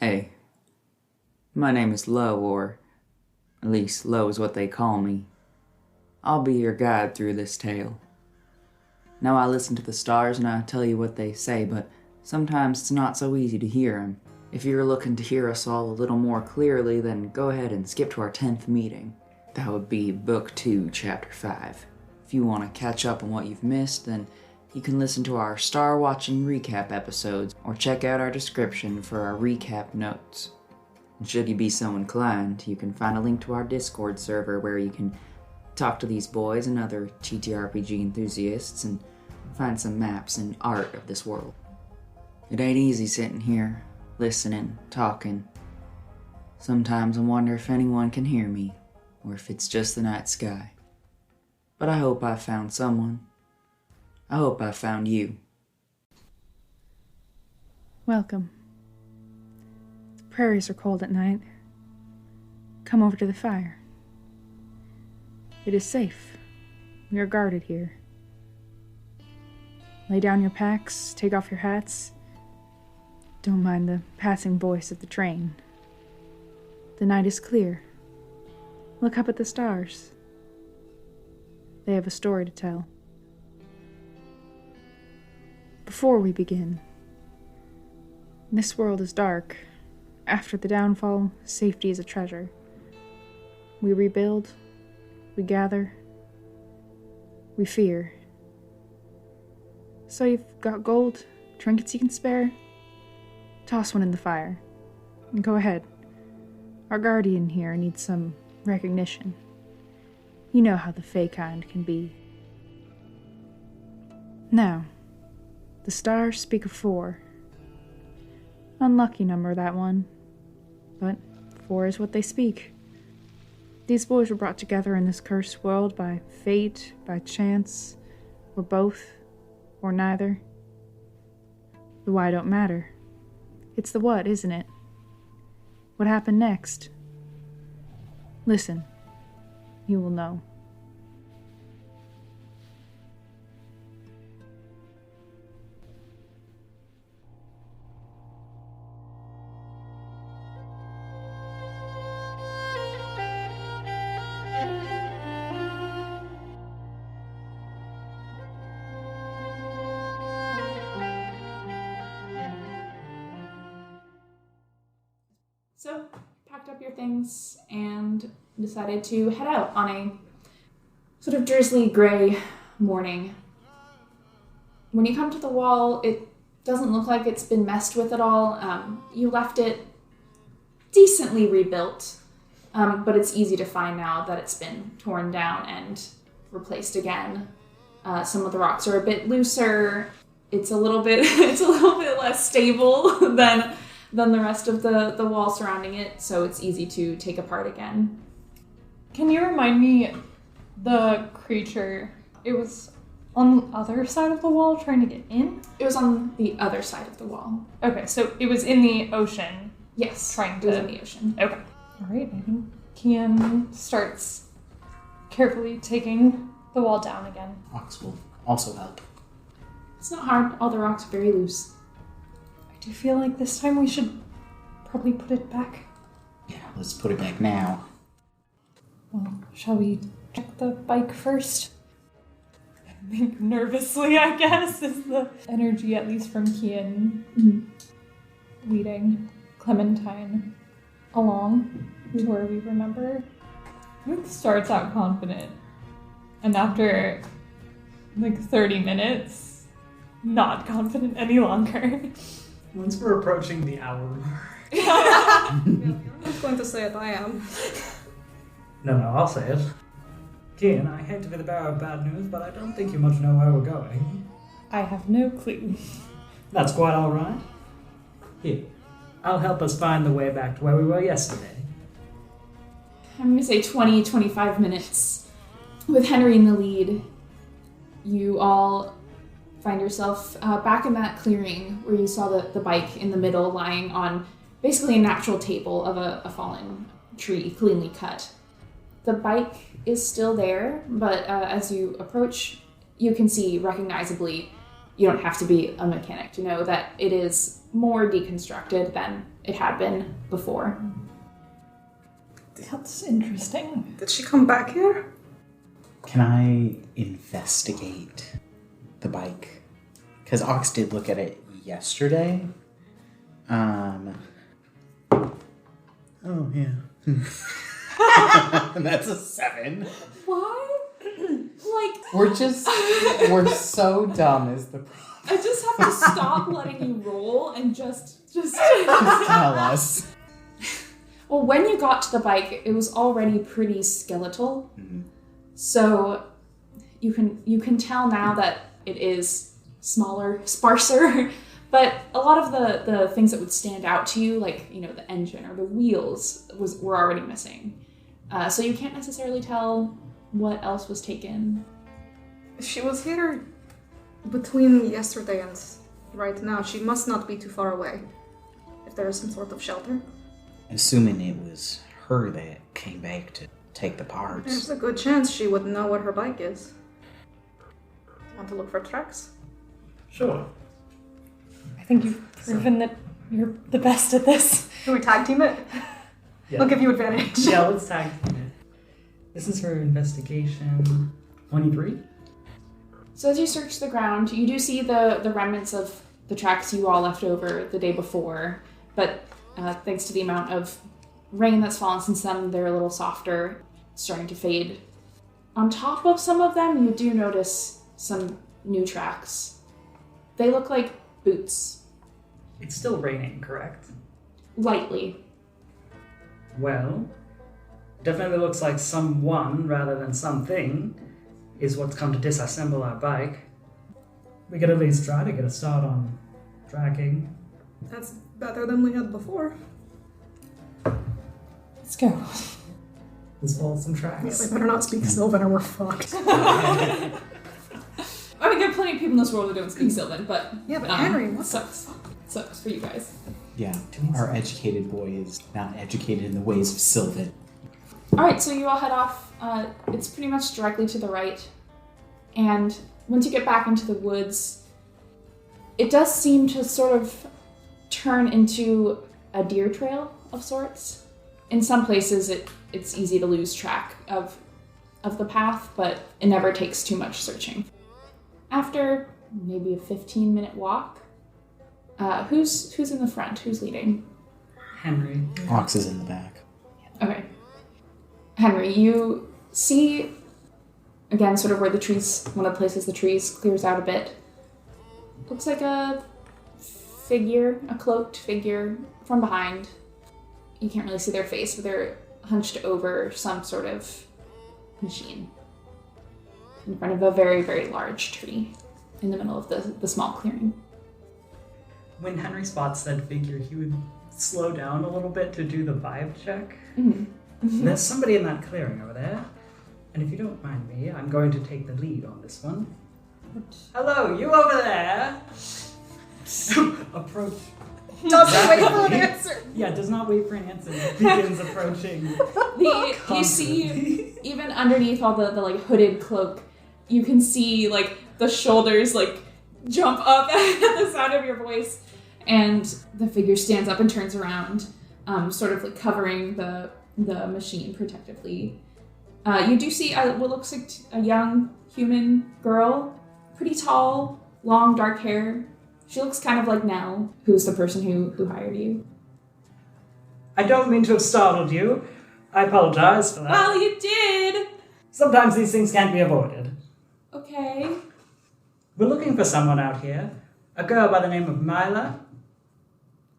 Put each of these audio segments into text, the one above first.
Hey, my name is Lo, or at least Lo is what they call me. I'll be your guide through this tale. Now I listen to the stars and I tell you what they say, but sometimes it's not so easy to hear them. If you're looking to hear us all a little more clearly, then go ahead and skip to our 10th meeting. That would be Book 2, Chapter 5. If you want to catch up on what you've missed, then you can listen to our Star Watching recap episodes, or check out our description for our recap notes. And should you be so inclined, you can find a link to our Discord server where you can talk to these boys and other TTRPG enthusiasts and find some maps and art of this world. It ain't easy sitting here, listening, talking. Sometimes I wonder if anyone can hear me, or if it's just the night sky. But I hope I found someone. I hope I found you. Welcome. The prairies are cold at night. Come over to the fire. It is safe. We are guarded here. Lay down your packs, take off your hats. Don't mind the passing voice of the train. The night is clear. Look up at the stars. They have a story to tell. Before we begin, this world is dark. After the downfall, safety is a treasure. We rebuild, we gather, we fear. So you've got gold, trinkets you can spare? Toss one in the fire. And go ahead. Our guardian here needs some recognition. You know how the Fey kind can be. Now, the stars speak of 4. Unlucky number, that one. But 4 is what they speak. These boys were brought together in this cursed world by fate, by chance, or both, or neither. The why don't matter. It's the what, isn't it? What happened next? Listen. You will know. So, packed up your things and decided to head out on a sort of drizzly gray morning. When you come to the wall, it doesn't look like it's been messed with at all. You left it decently rebuilt, but it's easy to find now that it's been torn down and replaced again. Some of the rocks are a bit looser. It's a little bit less stable than the rest of the wall surrounding it, so it's easy to take apart again. Can you remind me the creature? It was on the other side of the wall trying to get in? It was on the other side of the wall. Okay, so it was in the ocean. Yes, trying it was in the ocean. Okay. Alright, I think Kian starts carefully taking the wall down again. Rocks will also help. It's not hard, all the rocks are very loose. I do feel like this time we should probably put it back. Yeah, let's put it back now. Well, shall we check the bike first? I think nervously, I guess, is the energy, at least from Kian, leading Clementine along to where we remember. Ruth starts out confident, and after 30 minutes, not confident any longer. Once we're approaching the hour mark. I was going to say it, I am. No, I'll say it. Kian, I hate to be the bearer of bad news, but I don't think you much know where we're going. I have no clue. That's quite alright. Here, I'll help us find the way back to where we were yesterday. I'm going to say 20-25 minutes. With Henry in the lead, you all find yourself back in that clearing where you saw the bike in the middle lying on basically a natural table of a fallen tree, cleanly cut. The bike is still there, but as you approach, you can see recognizably you don't have to be a mechanic to know that it is more deconstructed than it had been before. That's interesting. Did she come back here? Can I investigate the bike? Because Ox did look at it yesterday. Oh, yeah. That's a 7. Why? Like, We're so dumb is the problem. I just have to stop letting you roll and just Just tell us. Well, when you got to the bike, it was already pretty skeletal. Mm-hmm. So you can tell now that it is smaller, sparser, but a lot of the things that would stand out to you, like, you know, the engine or the wheels, were already missing. So you can't necessarily tell what else was taken. She was here between yesterday and right now. She must not be too far away. If there is some sort of shelter. Assuming it was her that came back to take the parts. There's a good chance she would know what her bike is. Want to look for tracks? Sure. I think you've proven that you're the best at this. Can we tag team it? Yeah. I'll give you advantage. Yeah, let's tag team it. This is for investigation 23. So as you search the ground, you do see the remnants of the tracks you all left over the day before, but thanks to the amount of rain that's fallen since then, they're a little softer, starting to fade. On top of some of them, you do notice some new tracks. They look like boots, It's still raining, correct? lightly. Well, definitely looks like someone rather than something is what's come to disassemble our bike. We could at least try to get a start on tracking. That's better than we had before. Let's go. Let's hold some Yeah, tracks. we better not speak Sylvan or we're fucked. I mean, there are plenty of people in this world who don't speak Sylvan, but Yeah, but Henry, what the sucks. Sucks for you guys. Yeah, our educated boy is not educated in the ways of Sylvan. All right, so you all head off. It's pretty much directly to the right. And once you get back into the woods, it does seem to sort of turn into a deer trail of sorts. In some places, it's easy to lose track of the path, but it never takes too much searching. After maybe a 15-minute walk, who's in the front? Who's leading? Henry. Ox is in the back. Okay. Henry, you see, again, sort of where the trees, one of the places the trees clears out a bit. Looks like a figure, a cloaked figure from behind. You can't really see their face, but they're hunched over some sort of machine in front of a very, very large tree in the middle of the small clearing. When Henry spots that figure, he would slow down a little bit to do the vibe check. Mm-hmm. There's somebody in that clearing over there. And if you don't mind me, I'm going to take the lead on this one. Hello, you over there! Approach. Doesn't wait for an answer. Yeah, does not wait for an answer. Begins approaching. You see, even underneath all the like hooded cloak, you can see like the shoulders like jump up at the sound of your voice, and the figure stands up and turns around, sort of like covering the machine protectively. You do see what looks like a young human girl, pretty tall, long dark hair. She looks kind of like Nell, who's the person who hired you. I don't mean to have startled you. I apologize for that. Well, you did! Sometimes these things can't be avoided. Okay. We're looking for someone out here. A girl by the name of Meila.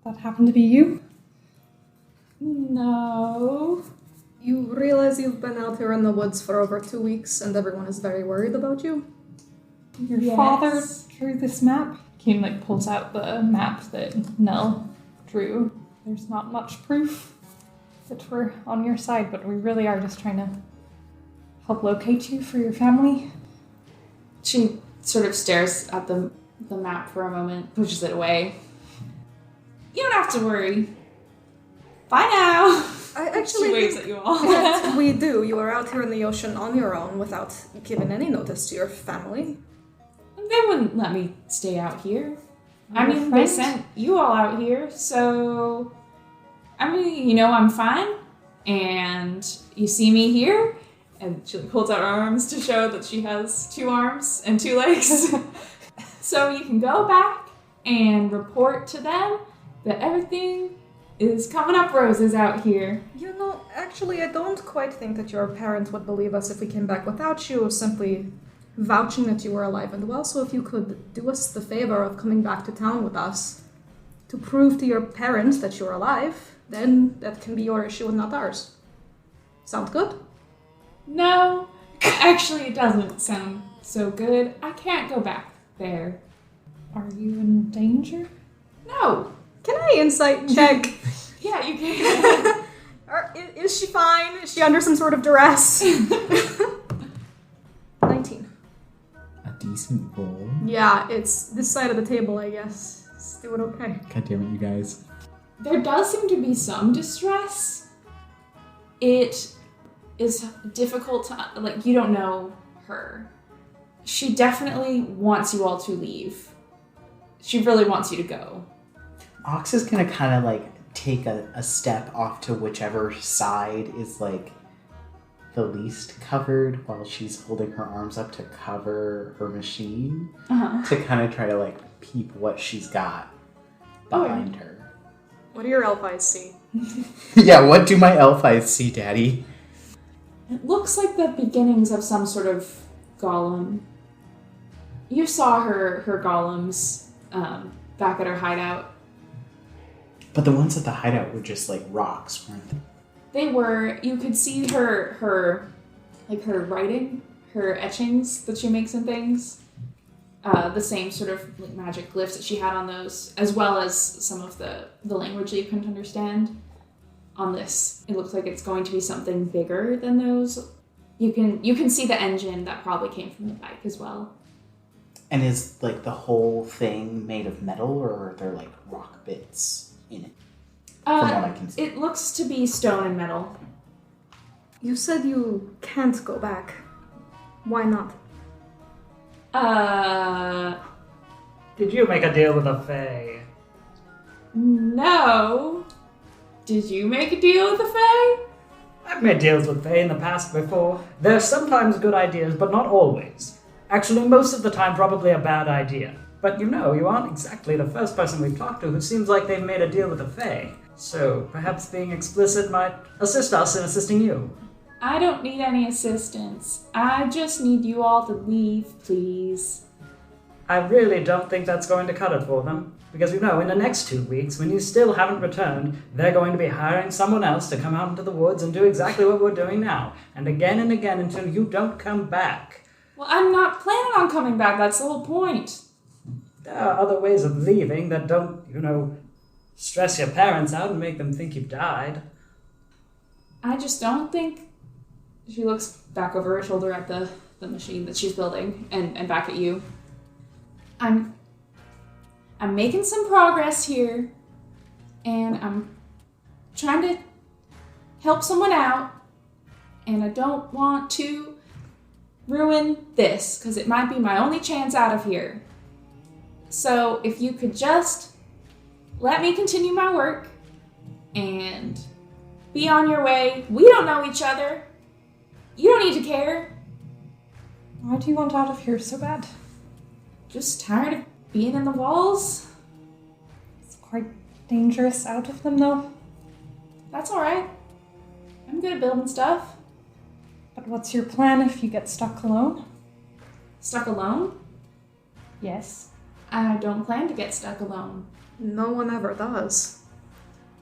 That happened to be you? No. You realize you've been out here in the woods for over 2 weeks and everyone is very worried about you? Your Yes. father drew this map? Keen pulls out the map that Nell drew. There's not much proof that we're on your side, but we really are just trying to help locate you for your family. She sort of stares at the map for a moment, pushes it away. You don't have to worry. Bye now. I actually She waves think at you all. that we do. You are out here in the ocean on your own without giving any notice to your family. They wouldn't let me stay out here. I Your mean, they friend? sent you all out here, so... I mean, I'm fine. And you see me here, and she holds out her arms to show that she has 2 arms and 2 legs. So you can go back and report to them that everything is coming up roses out here. Actually, I don't quite think that your parents would believe us if we came back without you, simply vouching that you were alive and well. So if you could do us the favor of coming back to town with us to prove to your parents that you're alive, then that can be your issue and not ours. Sound good? No, actually it doesn't sound so good. I can't go back there. Are you in danger? No. Can I insight check? Yeah, you can. Is she fine? Is she under some sort of duress? 19. A decent roll. Yeah, it's this side of the table, I guess. It's doing okay. God damn it, you guys. There does seem to be some distress. It is difficult to, you don't know her. She definitely wants you all to leave. She really wants you to go. Ox is gonna kind of take a step off to whichever side is the least covered while she's holding her arms up to cover her machine to kind of try to peep what she's got behind her. What do your elf eyes see? Yeah, what do my elf eyes see, Daddy? It looks like the beginnings of some sort of golem. You saw her golems back at her hideout. But the ones at the hideout were just rocks, weren't they? They were. You could see her writing, her etchings that she makes and things. The same sort of magic glyphs that she had on those, as well as some of the language that you couldn't understand. On this, it looks like it's going to be something bigger than those. You can see the engine that probably came from the bike as well. And is the whole thing made of metal, or are there rock bits in it? From what I can see. It looks to be stone and metal. You said you can't go back. Why not? Did you make a deal with the Fae? No. Did you make a deal with the Fae? I've made deals with Fae in the past before. They're sometimes good ideas, but not always. Actually, most of the time, probably a bad idea. But you aren't exactly the first person we've talked to who seems like they've made a deal with the Fae. So perhaps being explicit might assist us in assisting you. I don't need any assistance. I just need you all to leave, please. I really don't think that's going to cut it for them. Because in the next 2 weeks, when you still haven't returned, they're going to be hiring someone else to come out into the woods and do exactly what we're doing now. And again until you don't come back. Well, I'm not planning on coming back. That's the whole point. There are other ways of leaving that don't, stress your parents out and make them think you've died. I just don't think... She looks back over her shoulder at the machine that she's building and back at you. I'm making some progress here, and I'm trying to help someone out, and I don't want to ruin this, because it might be my only chance out of here. So if you could just let me continue my work and be on your way. We don't know each other. You don't need to care. Why do you want out of here so bad? Just tired of being in the walls. It's quite dangerous out of them, though. That's alright. I'm good at building stuff. But what's your plan if you get stuck alone? Stuck alone? Yes. I don't plan to get stuck alone. No one ever does.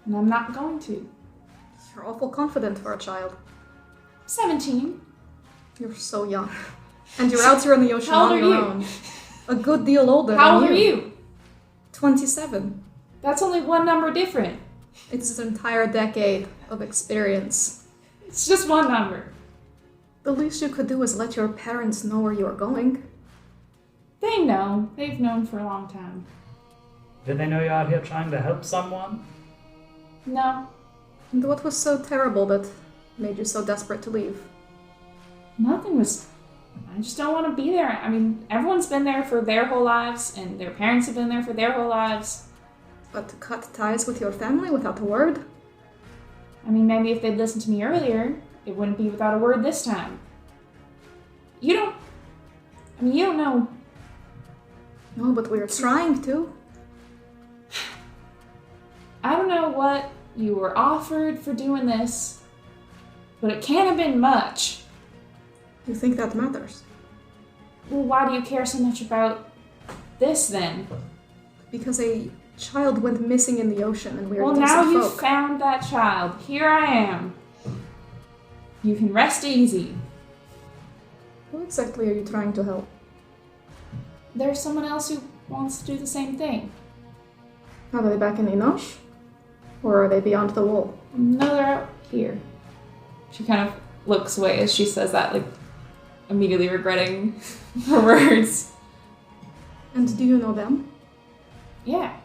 And I'm not going to. You're awful confident for a child. 17. You're so young. And you're out here in the ocean How old on are your you? own. A good deal older How than old are you? 27. That's only one number different. It's an entire decade of experience. It's just one number. The least you could do is let your parents know where you're going. They know. They've known for a long time. Did they know you're out here trying to help someone? No. And what was so terrible that made you so desperate to leave? Nothing was... I I just don't want to be there. I mean, everyone's been there for their whole lives, and their parents have been there for their whole lives. But to cut ties with your family without a word? I mean, maybe if they'd listened to me earlier, it wouldn't be without a word this time. You don't know. No, but we're trying to. I don't know what you were offered for doing this, but it can't have been much. You think that matters? Well, why do you care so much about this then? Because a child went missing in the ocean and we're Well, decent now folk. you've found that child. Here I am. You can rest easy. Who exactly are you trying to help? There's someone else who wants to do the same thing. Are they back in Innosh? Or are they beyond the wall? No, they're out here. She kind of looks away as she says that, like, immediately regretting her words. And do you know them? Yeah.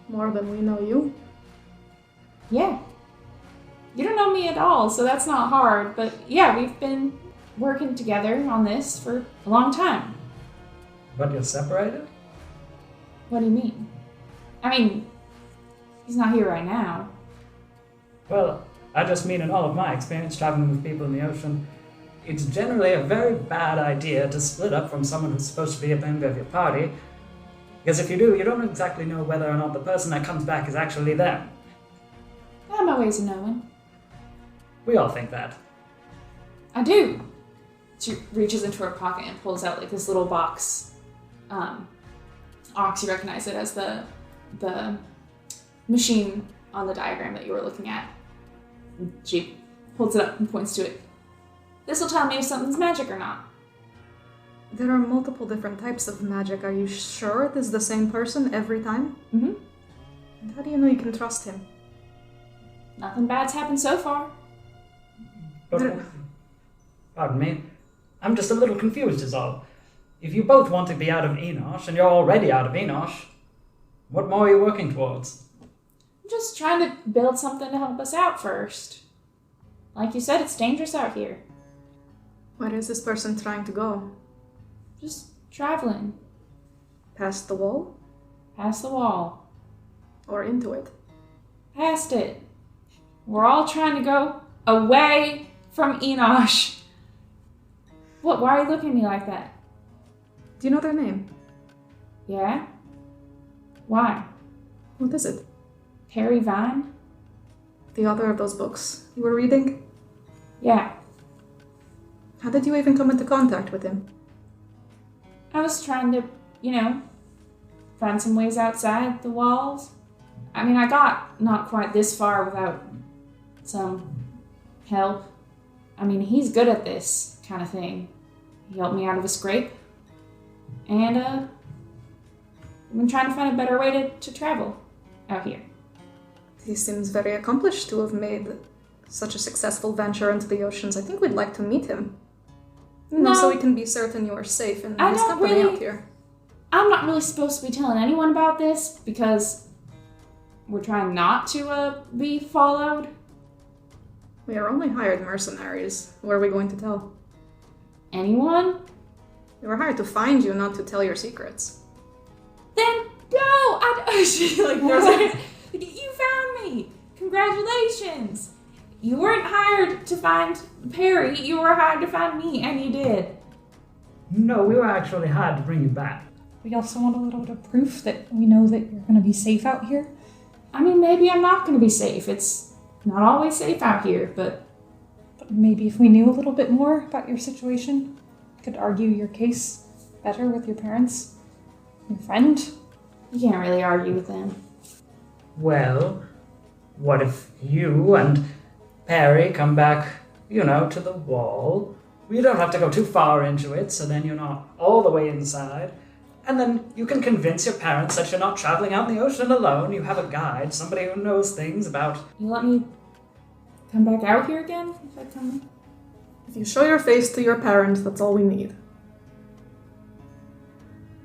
More than we know you? Yeah. You don't know me at all, so that's not hard, but yeah, we've been working together on this for a long time. But you're separated? What do you mean? I mean, he's not here right now. Well, I just mean in all of my experience traveling with people in the ocean, it's generally a very bad idea to split up from someone who's supposed to be a member of your party. Because if you do, you don't exactly know whether or not the person that comes back is actually them. I have my ways of knowing. We all think that. I do. She reaches into her pocket and pulls out like this little box. Ox, you recognize it as the machine on the diagram that you were looking at. She holds it up and points to it. This will tell me if something's magic or not. There are multiple different types of magic. Are you sure it is the same person every time? Mm-hmm. And how do you know you can trust him? Nothing bad's happened so far. But, pardon me, I'm just a little confused is all. If you both want to be out of Innosh, and you're already out of Innosh, what more are you working towards? I'm just trying to build something to help us out first. Like you said, it's dangerous out here. Where is this person trying to go? Just traveling. Past the wall? Past the wall. Or into it? Past it. We're all trying to go away from Innosh. What? Why are you looking at me like that? Do you know their name? Yeah? Why? What is it? Perry Vine? The author of those books you were reading? Yeah. How did you even come into contact with him? I was trying to, find some ways outside the walls. I mean, I got not quite this far without some help. I mean, he's good at this kind of thing. He helped me out of a scrape. And, I've been trying to find a better way to travel out here. He seems very accomplished to have made such a successful venture into the oceans. I think we'd like to meet him. No. So we can be certain you are safe in I his don't company really- out here. I'm not really supposed to be telling anyone about this because we're trying not to be followed. We are only hired mercenaries. Who are we going to tell? Anyone? We were hired to find you, not to tell your secrets. Then go! She like throws her hands. You found me! Congratulations! You weren't hired to find Perry, you were hired to find me, and you did. No, we were actually hired to bring you back. We also want a little bit of proof that we know that you're going to be safe out here. I mean, maybe I'm not going to be safe. It's not always safe out here, but But maybe if we knew a little bit more about your situation, we could argue your case better with your parents, your friend. you can't really argue with them. Well, what if you and Perry come back, to the wall? You don't have to go too far into it, so then you're not all the way inside. And then you can convince your parents that you're not traveling out in the ocean alone. You have a guide, somebody who knows things about... You let me come back out here again? If I come... If you show your face to your parents, that's all we need.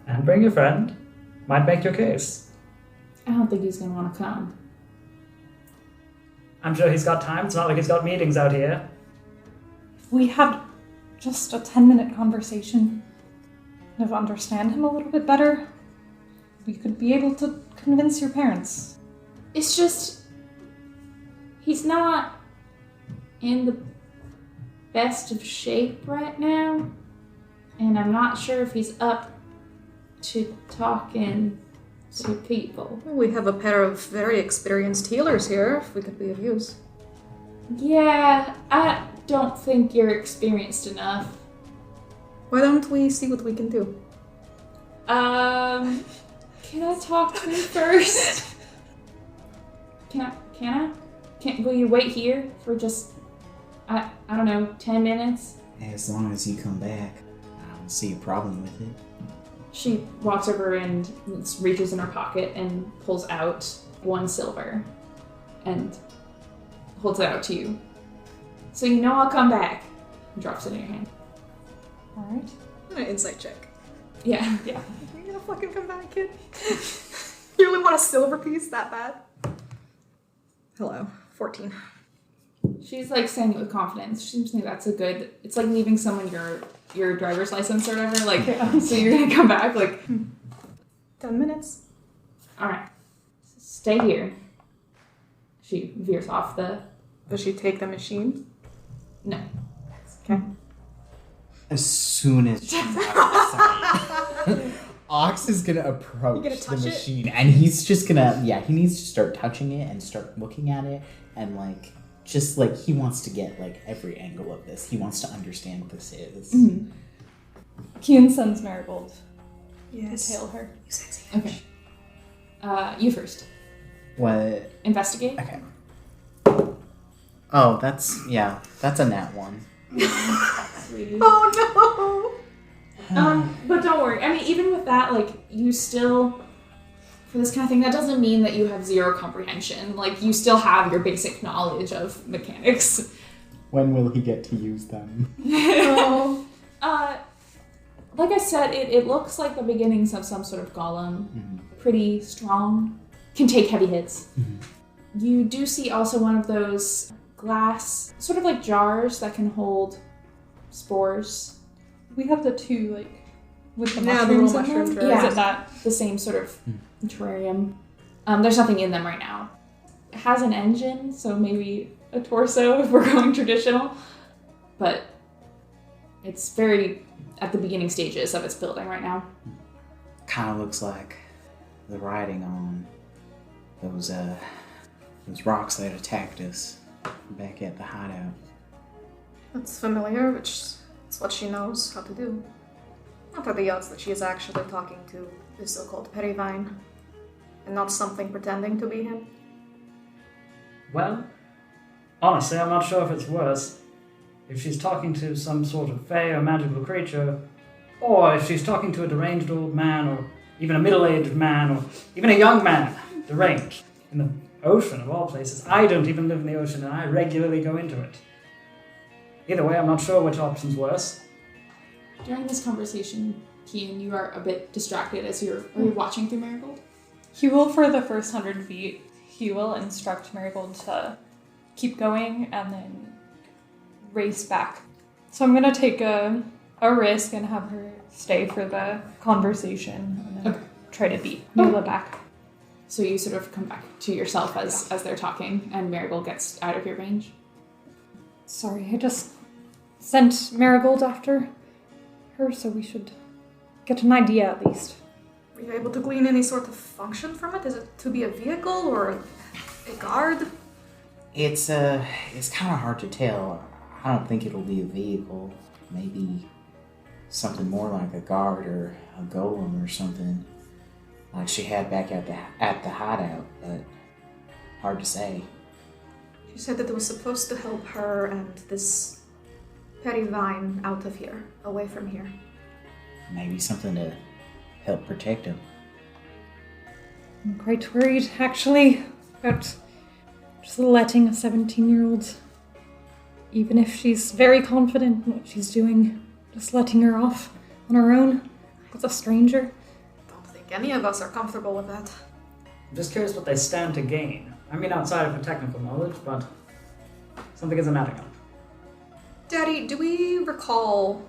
And bring your friend. Might make your case. I don't think he's going to want to come. I'm sure he's got time. It's not like he's got meetings out here. If we had just a 10-minute conversation, kind of understand him a little bit better, we could be able to convince your parents. It's just, he's not in the best of shape right now, and I'm not sure if he's up to talking to people. We have a pair of very experienced healers here, if we could be of use. Yeah, I don't think you're experienced enough. Why don't we see what we can do? Can I talk to him first? Can I? Will you wait here for just, I don't know, 10 minutes? As long as you come back, I don't see a problem with it. She walks over and reaches in her pocket and pulls out 1 silver and holds it out to you. So you know I'll come back. And drops it in your hand. Alright. An insight check. Yeah. Yeah. You're gonna fucking come back, kid. You really want a silver piece that bad? Hello. 14. She's like saying it with confidence. She seems to think that's a good, it's like leaving someone your driver's license or whatever. Like, so you're gonna come back, like, 10 minutes. alright, stay here. She veers off the, Does she take the machine? no. Okay. As soon as she's outside, Ox is gonna approach You gonna the touch it? machine, and he's just gonna, he needs to start touching it and start looking at it, and like, just like he wants to get like every angle of this. He wants to understand what this is. Mm-hmm. Kian sends Marigold to Yes. tail her. You sexy. Okay. You first. What? Investigate. Okay. Oh, that's a nat 1. Sweetie. Oh But don't worry. I mean, even with that, like, you still, for this kind of thing, that doesn't mean that you have zero comprehension. Like, you still have your basic knowledge of mechanics. When will he get to use them? no. Like I said, it looks like the beginnings of some sort of golem. Mm-hmm. Pretty strong. Can take heavy hits. Mm-hmm. You do see also one of those glass, sort of like jars that can hold spores. We have the 2, like, with the Yeah, the mushrooms little in them. mushroom Or jars. is it that? The same sort of terrarium. There's nothing in them right now. It has an engine, so maybe a torso if we're going traditional. But it's very at the beginning stages of its building right now. Kind of looks like the writing on those rocks that attacked us back at the hideout. That's familiar, which is what she knows how to do. What are the odds that she is actually talking to the so-called Perivine, and not something pretending to be him? Well, honestly, I'm not sure if it's worse. If she's talking to some sort of fey or magical creature, or if she's talking to a deranged old man, or even a middle-aged man, or even a young man, deranged. In the ocean, of all places. I don't even live in the ocean, and I regularly go into it. Either way, I'm not sure which option's worse. During this conversation, Kian, you are a bit distracted as are you watching through Marigold? He will, for the first 100 feet, he will instruct Marigold to keep going and then race back. So I'm going to take a risk and have her stay for the conversation and then try to beat Meila back. So you sort of come back to yourself as they're talking, and Marigold gets out of your range. Sorry, I just sent Marigold after her, so we should get an idea at least. Were you able to glean any sort of function from it? Is it to be a vehicle or a guard? It's kind of hard to tell. I don't think it'll be a vehicle. Maybe something more like a guard or a golem or something, like she had back at the hideout. But hard to say. She said that it was supposed to help her and this Perivine out of here, away from here. Maybe something to help protect him. I'm quite worried, actually, about just letting a 17-year-old, even if she's very confident in what she's doing, just letting her off on her own with a stranger. Don't think any of us are comfortable with that. I'm just curious what they stand to gain. I mean, outside of her technical knowledge, but something isn't adding up. Daddy, do we recall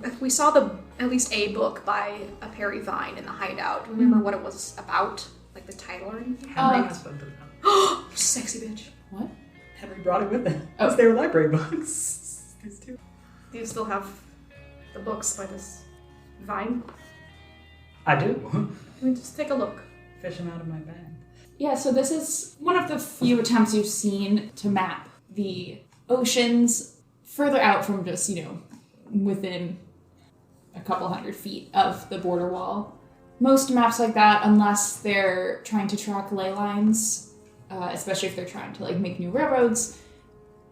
if we saw at least a book by a Perry Vine in the hideout? Do you remember what it was about? Like the title or anything? Henry has both of them. Sexy bitch. What? Henry brought it with him. Oh. Because they were library books. These two. Do you still have the books by this Vine? I do. Let me just take a look. Fishing out of my bag. Yeah, so this is one of the few attempts you've seen to map the oceans further out from just, within a couple 100 feet of the border wall. Most maps like that, unless they're trying to track ley lines, especially if they're trying to make new railroads,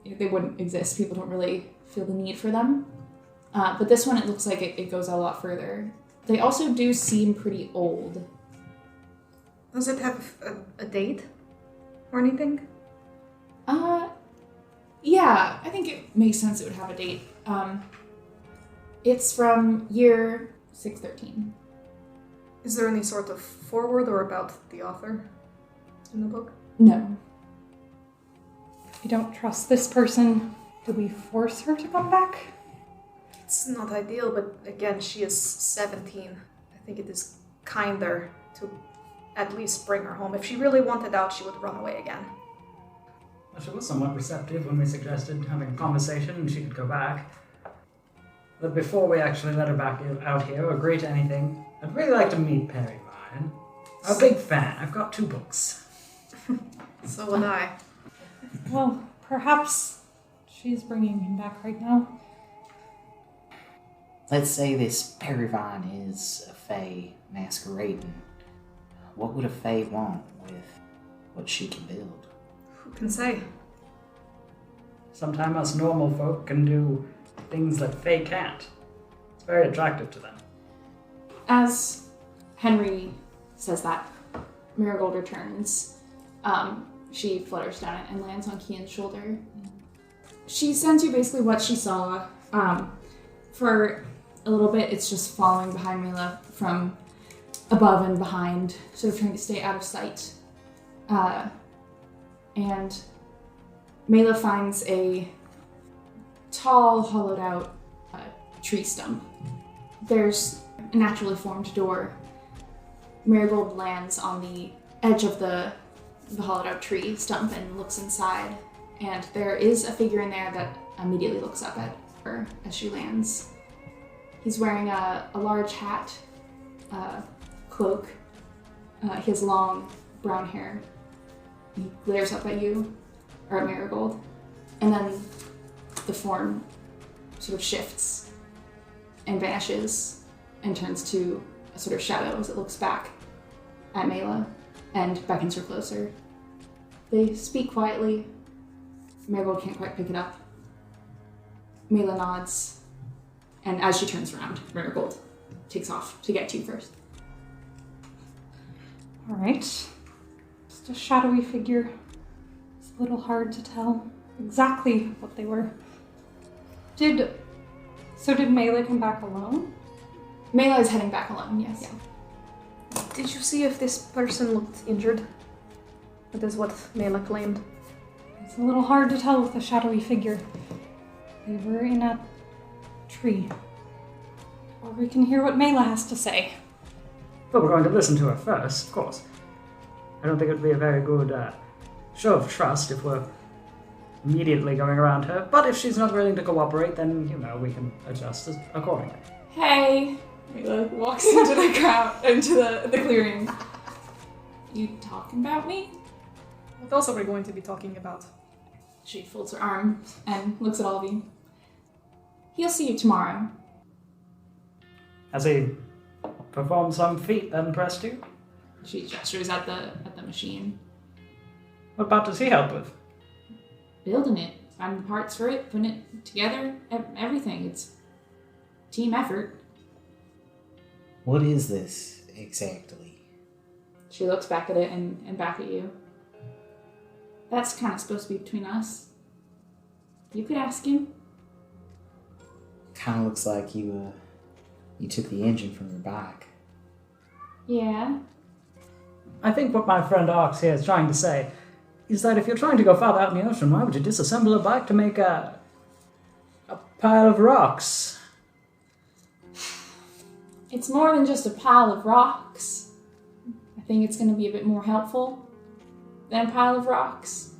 they wouldn't exist. People don't really feel the need for them. But this one, it looks like it goes a lot further. They also do seem pretty old. Does it have a date or anything? Yeah, I think it makes sense it would have a date. It's from year 613. Is there any sort of foreword or about the author in the book? No. We don't trust this person. Do we force her to come back? It's not ideal, but again, she is 17. I think it is kinder to at least bring her home. If she really wanted out, she would run away again. Well, she was somewhat receptive when we suggested having a conversation and she could go back. But before we actually let her back out here or agree to anything, I'd really like to meet Perry Vine. I'm a big fan. I've got 2 books. So would I. Well, perhaps she's bringing him back right now. Let's say this Perry Vine is a fae masquerading. What would a fae want with what she can build? Who can say? Sometimes us normal folk can do things that fae can't. It's very attractive to them. As Henry says that, Marigold returns. She flutters down and lands on Kian's shoulder. She sends you basically what she saw. For a little bit, it's just following behind Meila from above and behind, sort of trying to stay out of sight. And Meila finds a tall, hollowed out tree stump. There's a naturally formed door. Marigold lands on the edge of the hollowed out tree stump and looks inside. And there is a figure in there that immediately looks up at her as she lands. He's wearing a large hat, cloak. He has long brown hair. He glares up at you, or at Marigold. And then the form sort of shifts and vanishes and turns to a sort of shadow as it looks back at Meila and beckons her closer. They speak quietly. Marigold can't quite pick it up. Meila nods, and as she turns around, Marigold takes off to get to you first. All right. Just a shadowy figure. It's a little hard to tell exactly what they were. Did Meila come back alone? Meila is heading back alone, yes. Yeah. Did you see if this person looked injured? That is what Meila claimed. It's a little hard to tell with a shadowy figure. They were in a tree. Or we can hear what Meila has to say. But we're going to listen to her first, of course. I don't think it would be a very good show of trust if we're immediately going around her. But if she's not willing to cooperate, then, we can adjust accordingly. Hey! Meila walks into the crowd, into the clearing. You talking about me? What else are we going to be talking about? She folds her arms and looks at all of you. He'll see you tomorrow. Has he performed some feat that impressed you? She gestures at the machine. What part does he help with? Building it, finding the parts for it, putting it together, everything. It's team effort. What is this exactly? She looks back at it and back at you. That's kind of supposed to be between us. You could ask him. Kind of looks like you took the engine from your bike. Yeah. I think what my friend Arx here is trying to say is that if you're trying to go farther out in the ocean, why would you disassemble a bike to make a Pile of rocks. It's more than just a pile of rocks. I think it's going to be a bit more helpful than a pile of rocks.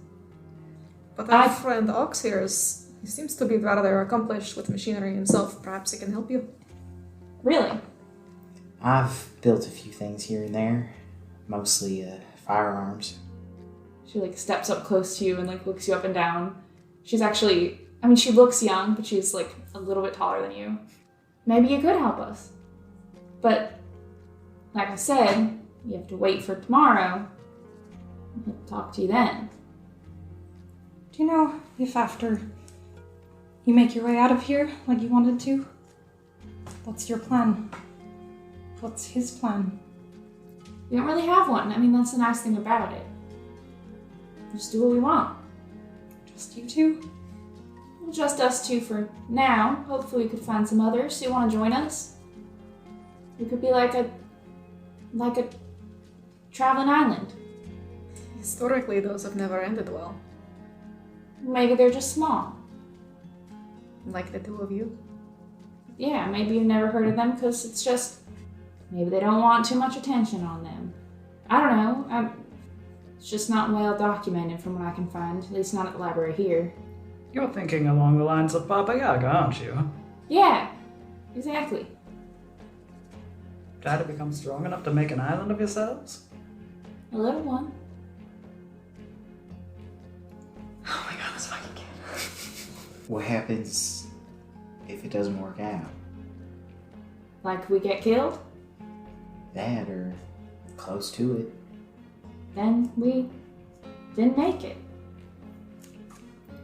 But our friend Ox here he seems to be rather accomplished with machinery himself. Perhaps he can help you. Really? I've built a few things here and there, mostly firearms. She steps up close to you and looks you up and down. She's actually, she looks young, but she's a little bit taller than you. Maybe you could help us. But, like I said, you have to wait for tomorrow. I'll talk to you then. Do you know if after you make your way out of here like you wanted to, what's your plan? What's his plan? We don't really have one. That's the nice thing about it. Just do what we want. Just you two? Well, just us two for now. Hopefully we could find some others who want to join us. We could be like a traveling island. Historically, those have never ended well. Maybe they're just small. Like the two of you. Yeah, maybe you've never heard of them because it's just... Maybe they don't want too much attention on them. I don't know. It's just not well documented from what I can find. At least not at the library here. You're thinking along the lines of Baba Yaga, aren't you? Yeah, exactly. Try to become strong enough to make an island of yourselves? A little one. Oh my god, this fucking kid. What happens if it doesn't work out? Like we get killed? That or close to it. Then we didn't make it.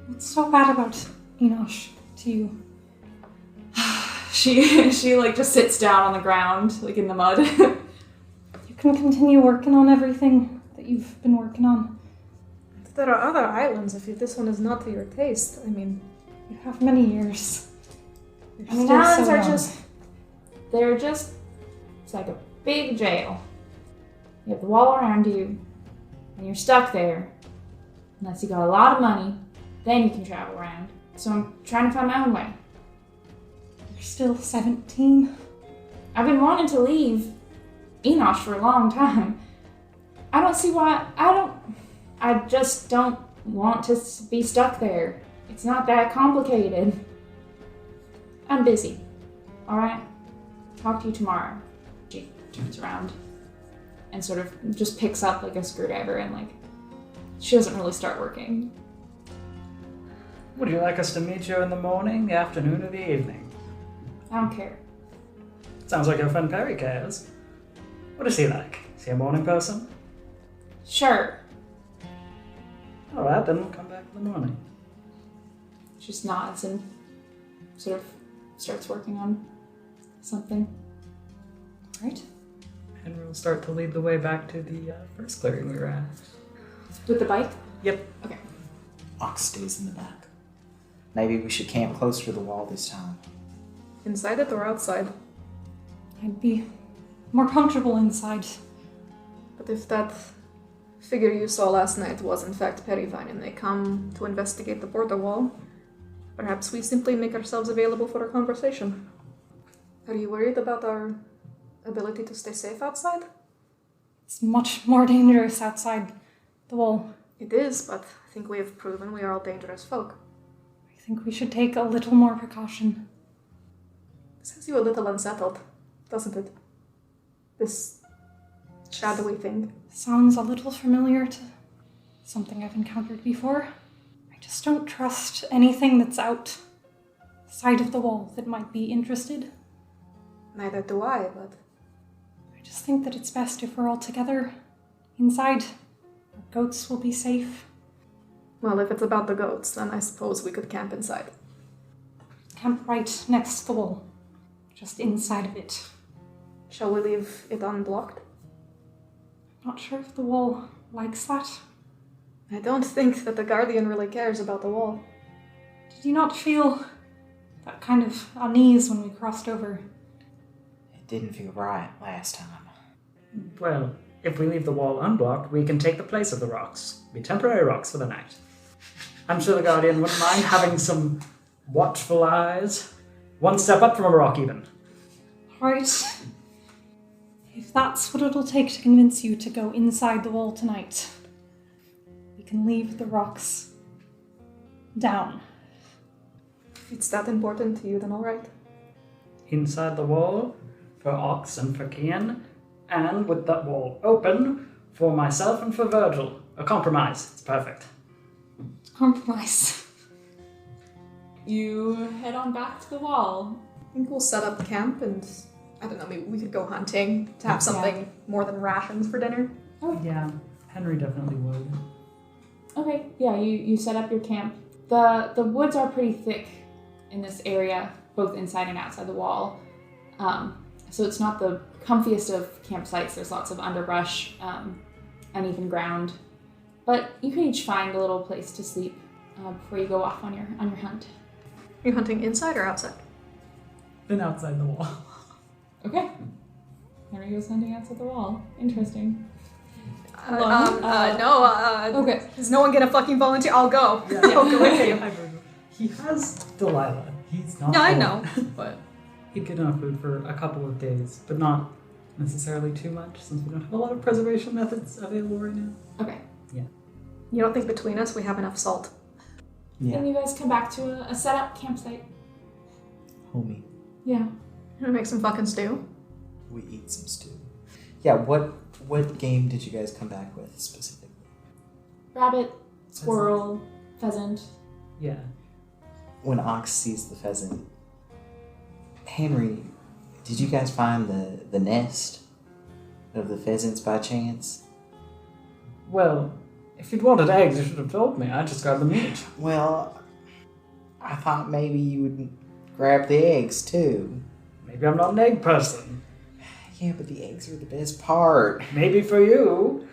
What's so bad about Innosh to you? She just sits down on the ground, in the mud. You can continue working on everything that you've been working on. There are other islands if this one is not to your taste. You have many years. You're still islands so are young. it's like a big jail. You have the wall around you, and you're stuck there. Unless you got a lot of money, then you can travel around. So I'm trying to find my own way. You're still 17. I've been wanting to leave Innosh for a long time. I don't see why. I just don't want to be stuck there. It's not that complicated. I'm busy. Alright? Talk to you tomorrow. She turns around and sort of just picks up a screwdriver and she doesn't really start working. Would you like us to meet you in the morning, the afternoon, or the evening? I don't care. Sounds like your friend Perry cares. What is he like? Is he a morning person? Sure. Alright, then we'll come back in the morning. She just nods and sort of starts working on something. Right? And we'll start to lead the way back to the first clearing we were at. With the bike? Yep. Okay. Ox stays in the back. Maybe we should camp closer to the wall this time. Inside it or outside? I'd be more comfortable inside. But if that figure you saw last night was in fact Perivine and they come to investigate the border wall, perhaps we simply make ourselves available for a conversation. Are you worried about our ability to stay safe outside? It's much more dangerous outside the wall. It is, but I think we have proven we are all dangerous folk. I think we should take a little more precaution. This has you a little unsettled, doesn't it? This shadowy thing. Sounds a little familiar to something I've encountered before. I just don't trust anything that's outside of the wall that might be interested. Neither do I, but... I just think that it's best if we're all together inside. Our goats will be safe. Well, if it's about the goats, then I suppose we could camp inside. Camp right next to the wall. Just inside of it. Shall we leave it unblocked? Not sure if the wall likes that. I don't think that the Guardian really cares about the wall. Did you not feel that kind of unease when we crossed over? It didn't feel right last time. Well, if we leave the wall unblocked, we can take the place of the rocks. Be temporary rocks for the night. I'm sure the Guardian wouldn't mind having some watchful eyes. One step up from a rock, even. Right. If that's what it'll take to convince you to go inside the wall tonight, we can leave the rocks down. If it's that important to you, then alright. Inside the wall for Ox and for Kian, and with that wall open for myself and for Virgil. A compromise. It's perfect. Compromise. You head on back to the wall. I think we'll set up camp and, I don't know, maybe we could go hunting to have something more than rations for dinner. Yeah, Henry definitely would. Okay, yeah, you set up your camp. The woods are pretty thick in this area, both inside and outside the wall. So it's not the comfiest of campsites. There's lots of underbrush, uneven ground. But you can each find a little place to sleep before you go off on your hunt. Are you hunting inside or outside? Then outside the wall. Okay. Henry goes hunting outside the wall. Interesting. No. Okay. Is no one gonna fucking volunteer? I'll go. I'll go with you. He has Delilah. He's not. Yeah, I alone. know, but He'd get enough food for a couple of days, but not necessarily too much, since we don't have a lot of preservation methods available right now. Okay. you don't think between us we have enough salt? Yeah, Then you guys come back to a set up campsite. homie. Yeah. You wanna make some fucking stew? We eat some stew. Yeah, what game did you guys come back with specifically? Rabbit, squirrel, pheasant. Yeah. When Ox sees the pheasant, Henry, did you guys find the nest of the pheasants by chance? Well, if you'd wanted eggs, you should have told me. I just grabbed the meat. Well, I thought maybe you would grab the eggs too. Maybe I'm not an egg person. Yeah, but the eggs are the best part. Maybe for you.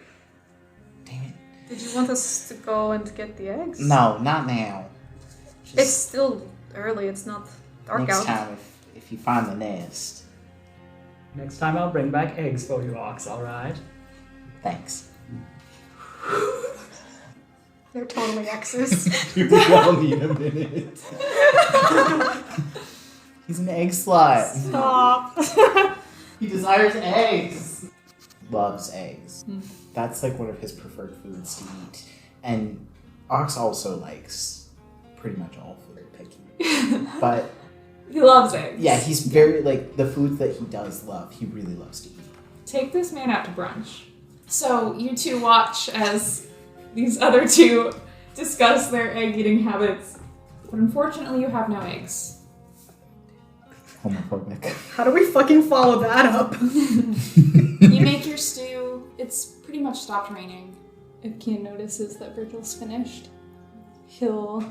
Damn it. Did you want us to go and get the eggs? No, not now. Just It's still early, it's not dark next out. time if you find the nest. Next time I'll bring back eggs for you, Ox, alright? Thanks. They're totally X's. We all need a minute. He's an egg slut. Stop. He desires eggs. Loves eggs. That's like one of his preferred foods to eat. And Ox also likes pretty much all food, picky. But He loves eggs. yeah, he's very like the foods that he does love, he really loves to eat. Take this man out to brunch. So you two watch as these other two discuss their egg-eating habits. But unfortunately, you have no eggs. Homophobic. How do we fucking follow that up? You make your stew. It's pretty much stopped raining. If Kian notices that Virgil's finished, he'll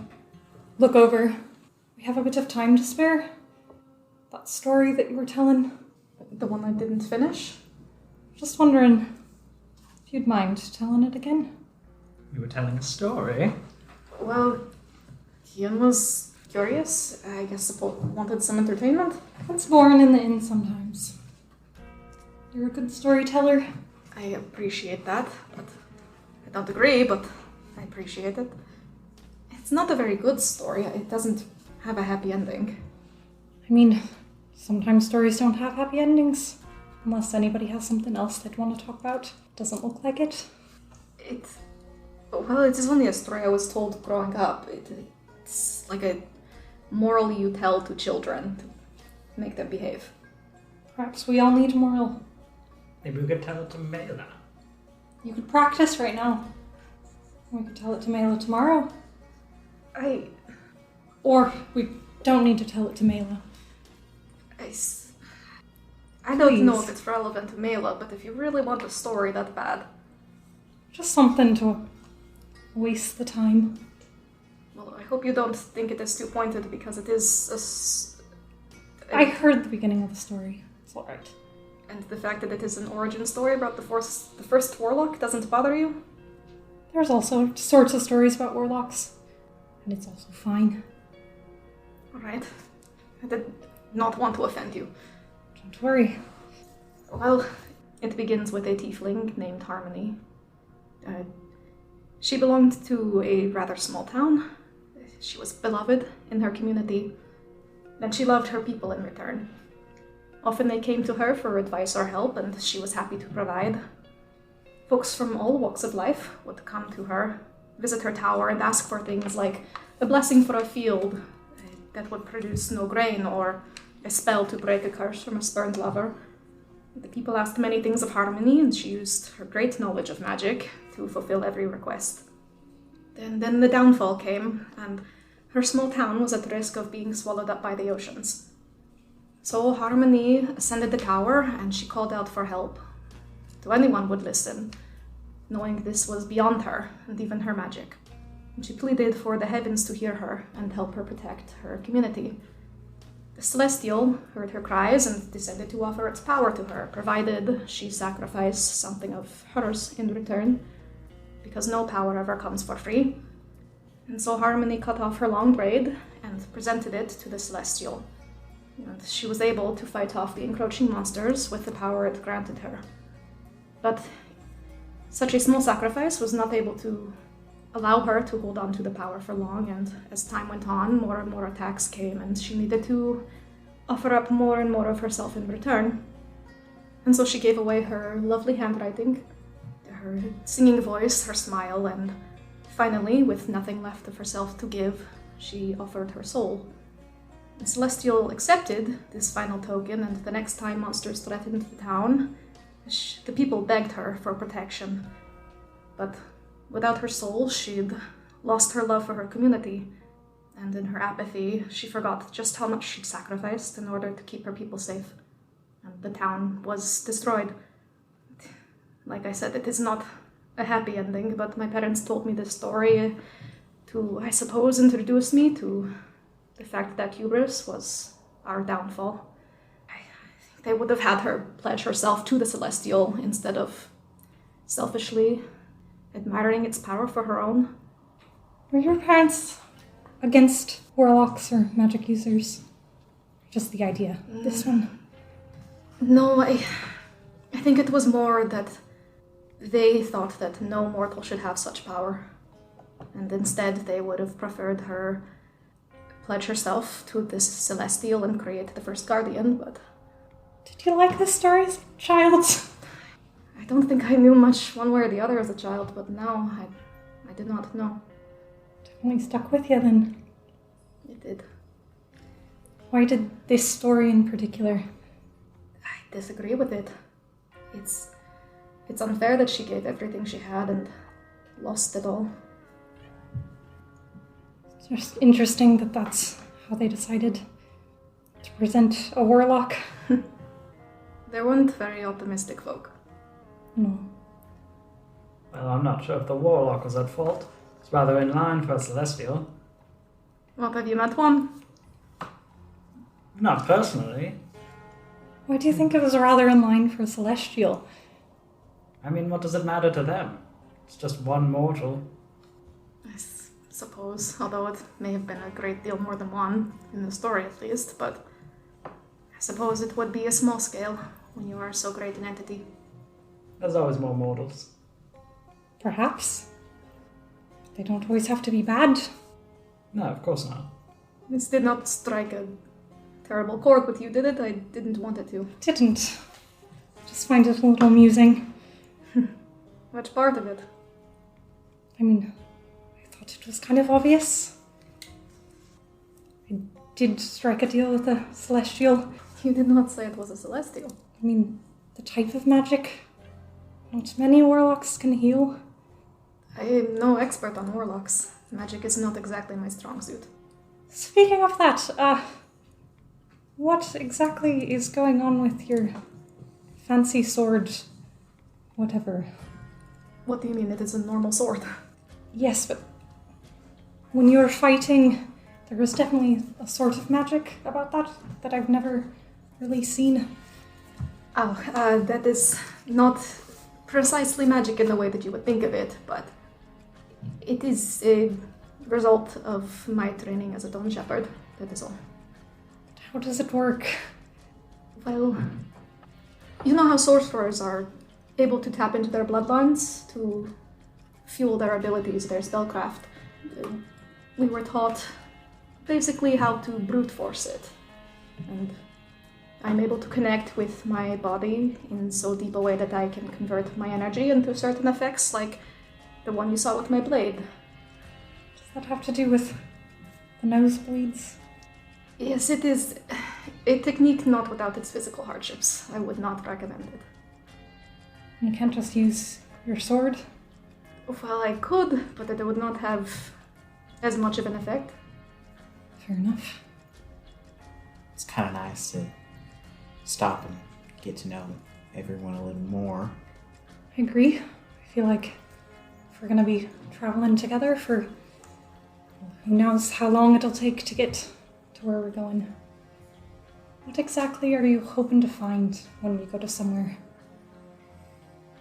look over. We have a bit of time to spare. That story that you were telling. The one I didn't finish? Just wondering if you'd mind telling it again. You were telling a story. Well, Kian was curious. I guess wanted some entertainment. It's boring in the inn sometimes. You're a good storyteller. I appreciate that, but I don't agree, but I appreciate it. It's not a very good story. It doesn't have a happy ending. I mean, sometimes stories don't have happy endings. Unless anybody has something else they'd want to talk about. Doesn't look like it. It is only a story I was told growing up. It's like a moral you tell to children to make them behave. Perhaps we all need moral. Maybe we could tell it to Meila. You could practice right now. We could tell it to Meila tomorrow. Or we don't need to tell it to Meila. I don't know Please. if it's relevant to Meila, but if you really want a story that bad, Just something to waste the time. well, I hope you don't think it is too pointed because it is I heard the beginning of the story. It's alright. and the fact that it is an origin story about the first warlock doesn't bother you? There's also sorts of stories about warlocks. And it's also fine. Alright. I did not want to offend you. Don't worry. Well, it begins with a tiefling named Harmony. She belonged to a rather small town. She was beloved in her community, and she loved her people in return. Often they came to her for advice or help, and she was happy to provide. Folks from all walks of life would come to her, visit her tower, and ask for things like a blessing for a field that would produce no grain, or a spell to break a curse from a spurned lover. The people asked many things of Harmony, and she used her great knowledge of magic to fulfill every request. Then the downfall came, and her small town was at risk of being swallowed up by the oceans. So Harmony ascended the tower, and she called out for help. To anyone would listen, knowing this was beyond her and even her magic. And she pleaded for the heavens to hear her and help her protect her community. The Celestial heard her cries and decided to offer its power to her, provided she sacrifice something of hers in return, because no power ever comes for free. And so Harmony cut off her long braid and presented it to the Celestial. And she was able to fight off the encroaching monsters with the power it granted her. But such a small sacrifice was not able to allow her to hold on to the power for long, and as time went on, more and more attacks came, and she needed to offer up more and more of herself in return. And so she gave away her lovely handwriting, her singing voice, her smile, and finally, with nothing left of herself to give, she offered her soul. The Celestial accepted this final token, and the next time monsters threatened the town, the people begged her for protection. But without her soul, she'd lost her love for her community, and in her apathy, she forgot just how much she'd sacrificed in order to keep her people safe. And the town was destroyed. Like I said, it is not a happy ending, but my parents told me this story to, I suppose, introduce me to the fact that hubris was our downfall. I think they would have had her pledge herself to the Celestial instead of selfishly admiring its power for her own. Were your parents against warlocks or magic users? Just the idea. This one? No, I think it was more that they thought that no mortal should have such power. And instead they would have preferred her pledge herself to this Celestial and create the first guardian, but... Did you like this story as a child? I don't think I knew much one way or the other as a child, but now I did not know. Definitely stuck with you then. It did. Why did this story in particular? I disagree with it. It's unfair that she gave everything she had and lost it all. It's just interesting that that's how they decided to present a warlock. They weren't very optimistic folk. No. Well, I'm not sure if the warlock was at fault. It's rather in line for a Celestial. What, have you met one? Not personally. Why do you think it was rather in line for a Celestial? I mean, what does it matter to them? It's just one mortal. I suppose, although it may have been a great deal more than one, in the story at least, but I suppose it would be a small scale when you are so great an entity. There's always more mortals. Perhaps. They don't always have to be bad. No, of course not. This did not strike a terrible chord with you, did it? I didn't want it to. Didn't. Just find it a little amusing. Which part of it? I mean, I thought it was kind of obvious. I did strike a deal with a Celestial. You did not say it was a Celestial. I mean, the type of magic. Not many warlocks can heal. I am no expert on warlocks. Magic is not exactly my strong suit. Speaking of that, what exactly is going on with your fancy sword, whatever? What do you mean? It is a normal sword. Yes, but when you were fighting, there was definitely a sort of magic about that I've never really seen. Oh, that is not precisely magic in the way that you would think of it, but it is a result of my training as a Dawn Shepherd, that is all. How does it work? Well, you know how sorcerers are able to tap into their bloodlines to fuel their abilities, their spellcraft. we were taught basically how to brute force it. And I'm able to connect with my body in so deep a way that I can convert my energy into certain effects, like the one you saw with my blade. Does that have to do with the nosebleeds? Yes, it is a technique not without its physical hardships. I would not recommend it. You can't just use your sword? Well, I could, but it would not have as much of an effect. Fair enough. It's kind of nice to stop and get to know everyone a little more. I agree. I feel like if we're gonna be traveling together for who knows how long it'll take to get to where we're going. What exactly are you hoping to find when we go to somewhere?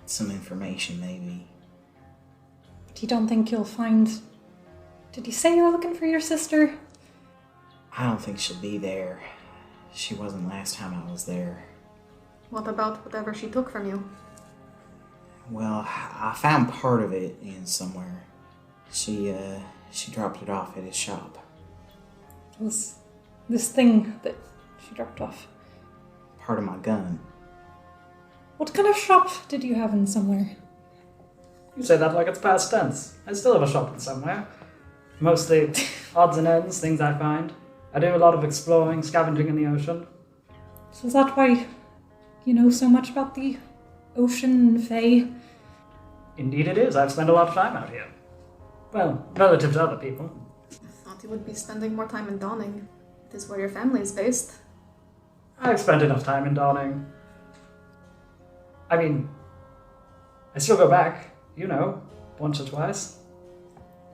Some information, maybe. But you don't think you'll find... Did you say you're looking for your sister? I don't think she'll be there. She wasn't last time I was there. What about whatever she took from you? Well, I found part of it in somewhere. She dropped it off at his shop. It was this thing that she dropped off. Part of my gun. What kind of shop did you have in somewhere? You say that like it's past tense. I still have a shop in somewhere. Mostly odds and ends, things I find. I do a lot of exploring, scavenging in the ocean. So is that why you know so much about the ocean and Fae? Indeed it is. I've spent a lot of time out here. Well, relative to other people. I thought you would be spending more time in Dawning. It is where your family is based. I've spent enough time in Dawning. I mean, I still go back, once or twice.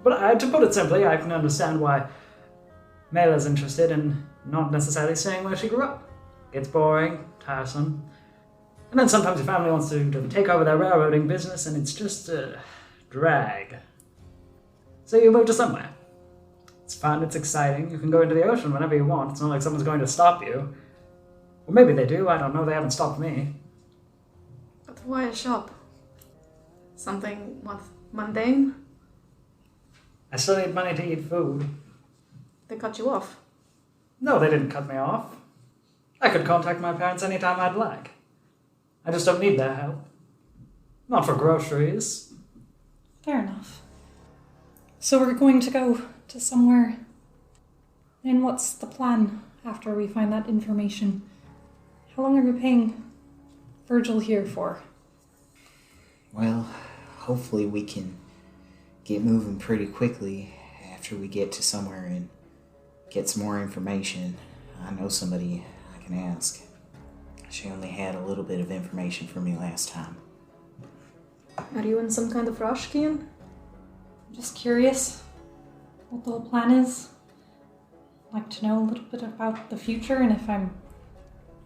But to put it simply, I can understand why Meila's interested in not necessarily staying where she grew up. Gets boring, tiresome. And then sometimes your family wants to take over their railroading business and it's just a drag. So you move to somewhere. It's fun, it's exciting, you can go into the ocean whenever you want. It's not like someone's going to stop you. Or maybe they do, I don't know, they haven't stopped me. But why a shop? Something, mundane? I still need money to eat food. They cut you off. No, they didn't cut me off. I could contact my parents anytime I'd like. I just don't need their help. Not for groceries. Fair enough. So we're going to go to somewhere. And what's the plan after we find that information? How long are we paying Virgil here for? Well, hopefully we can get moving pretty quickly after we get to somewhere and get some more information. I know somebody I can ask. She only had a little bit of information for me last time. Are you in some kind of rush, Kian? I'm just curious what the whole plan is. I'd like to know a little bit about the future and if I'm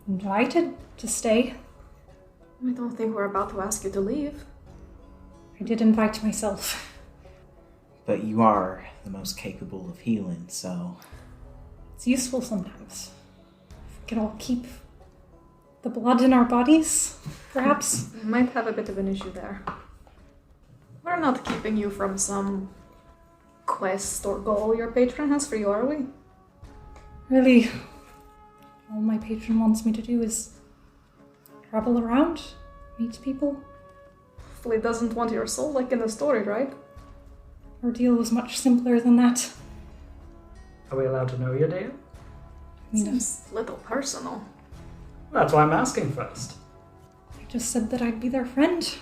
invited to stay. I don't think we're about to ask you to leave. I did invite myself. But you are the most capable of healing, so... It's useful sometimes. If we could all keep the blood in our bodies, perhaps. You might have a bit of an issue there. We're not keeping you from some quest or goal your patron has for you, are we? Really, all my patron wants me to do is travel around, meet people. Hopefully doesn't want your soul like in the story, right? Our deal was much simpler than that. Are we allowed to know your deal? I mean, Seems a little personal. That's why I'm asking first. I just said that I'd be their friend.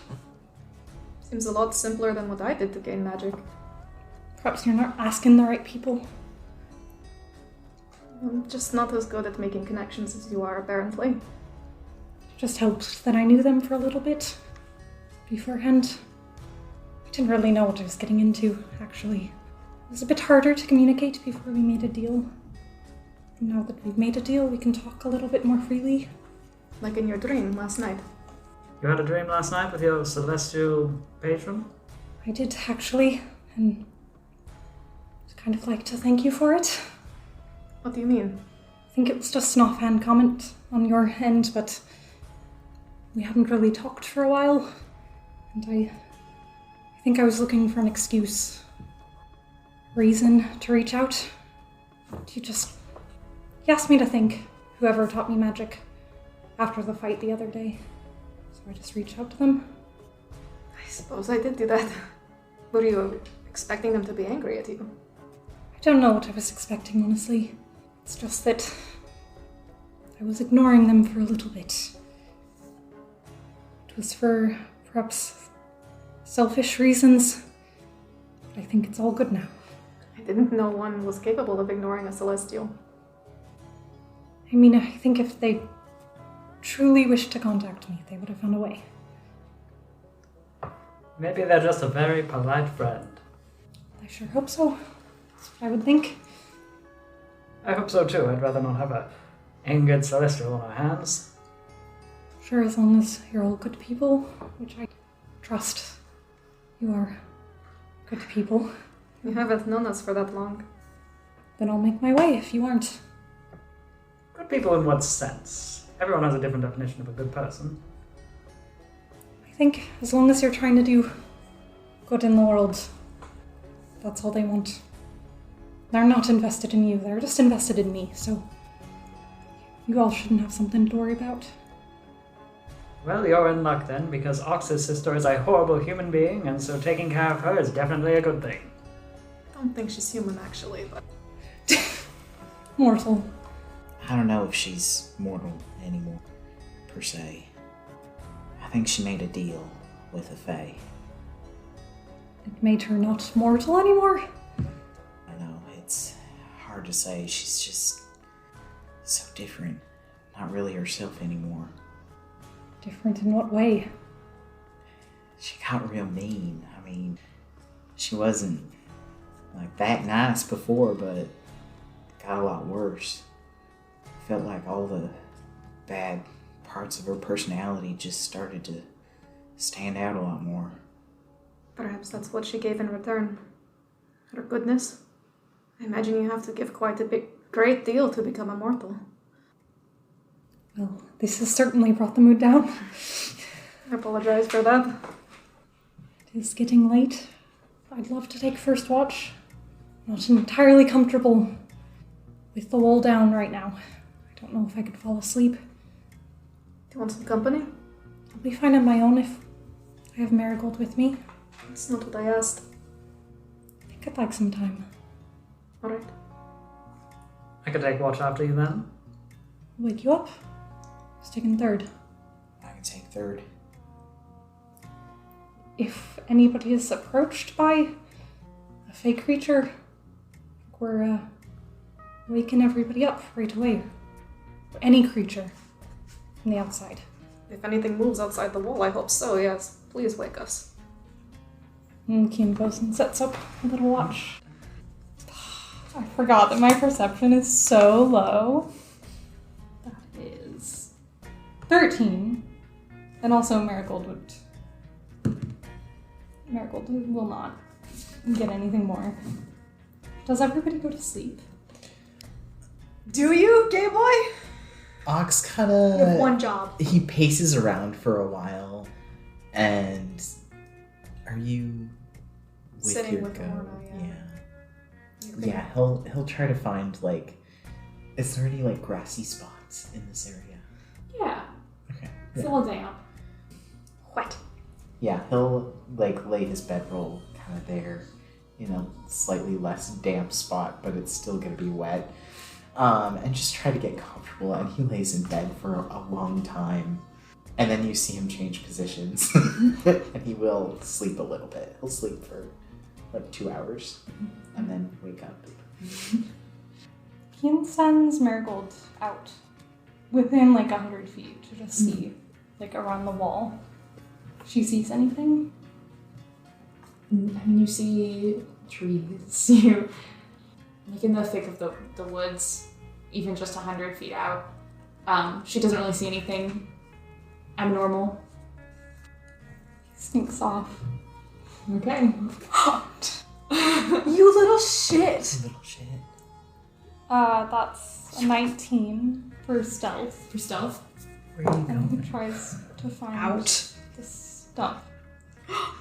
Seems a lot simpler than what I did to gain magic. Perhaps you're not asking the right people. I'm just not as good at making connections as you are, apparently. It just helped that I knew them for a little bit beforehand. I didn't really know what I was getting into, actually. It was a bit harder to communicate before we made a deal. Now that we've made a deal, we can talk a little bit more freely. Like in your dream last night. You had a dream last night with your celestial patron? I did, actually, and I'd kind of like to thank you for it. What do you mean? I think it was just an offhand comment on your end, but we hadn't really talked for a while, and I think I was looking for an excuse. reason to reach out. He asked me to thank whoever taught me magic after the fight the other day. So I just reached out to them. I suppose I did do that. Were you expecting them to be angry at you? I don't know what I was expecting, honestly. It's just that I was ignoring them for a little bit. It was for perhaps selfish reasons, but I think it's all good now. I didn't know one was capable of ignoring a celestial. I mean, I think if they truly wished to contact me, they would have found a way. Maybe they're just a very polite friend. I sure hope so. That's what I would think. I hope so too. I'd rather not have a angered celestial on our hands. Sure, as long as you're all good people, which I trust you are good people, You haven't known us for that long. then I'll make my way if you aren't. Good people in what sense? Everyone has a different definition of a good person. I think as long as you're trying to do good in the world, that's all they want. They're not invested in you, they're just invested in me, so you all shouldn't have something to worry about. Well, you're in luck then, because Ox's sister is a horrible human being, and so taking care of her is definitely a good thing. I don't think she's human, actually, but... Mortal. I don't know if she's mortal anymore, per se. I think she made a deal with a fae. It made her not mortal anymore? I know, it's hard to say. She's just so different. Not really herself anymore. Different in what way? She got real mean. I mean, she wasn't like that nice before, but it got a lot worse. Felt like all the bad parts of her personality just started to stand out a lot more. Perhaps that's what she gave in return. Her goodness. I imagine you have to give quite a great deal to become immortal. Well, this has certainly brought the mood down. I apologize for that. It is getting late. I'd love to take first watch. Not entirely comfortable with the wall down right now. I don't know if I could fall asleep. Do you want some company? I'll be fine on my own if I have Marigold with me. That's not what I asked. I think I'd like some time. Alright. I could take watch after you then. I'll wake you up. Who's taking third? I can take third. If anybody is approached by a fake creature, we're waking everybody up right away. Any creature from the outside. If anything moves outside the wall, I hope so, yes. Please wake us. And Kim goes and sets up a little watch. I forgot that my perception is so low. That is 13. And also Marigold will not get anything more. Does everybody go to sleep? Do you, gay boy? Ox You kinda... have one job. He paces around for a while, and... Are you with Sitting your with goat? Lorna, yeah. Yeah, he'll try to find, like... Is there any, like, grassy spots in this area? Yeah, Okay. it's a Yeah. little damp. What? Yeah, he'll, like, lay his bedroll kind of there in a slightly less damp spot, but it's still gonna be wet. And just try to get comfortable, and he lays in bed for a long time. And then you see him change positions, and he will sleep a little bit. He'll sleep for like 2 hours, and then wake up. Kian sends Marigold out within like 100 feet to just see, like around the wall. She sees anything? I mean, you see trees. You, like in the thick of the woods, even just 100 feet out. She doesn't really see anything abnormal. Sneaks off. Okay. You little shit! Little shit. That's a 19 for stealth. For stealth. Where are you And he going? tries to find Out. the stump.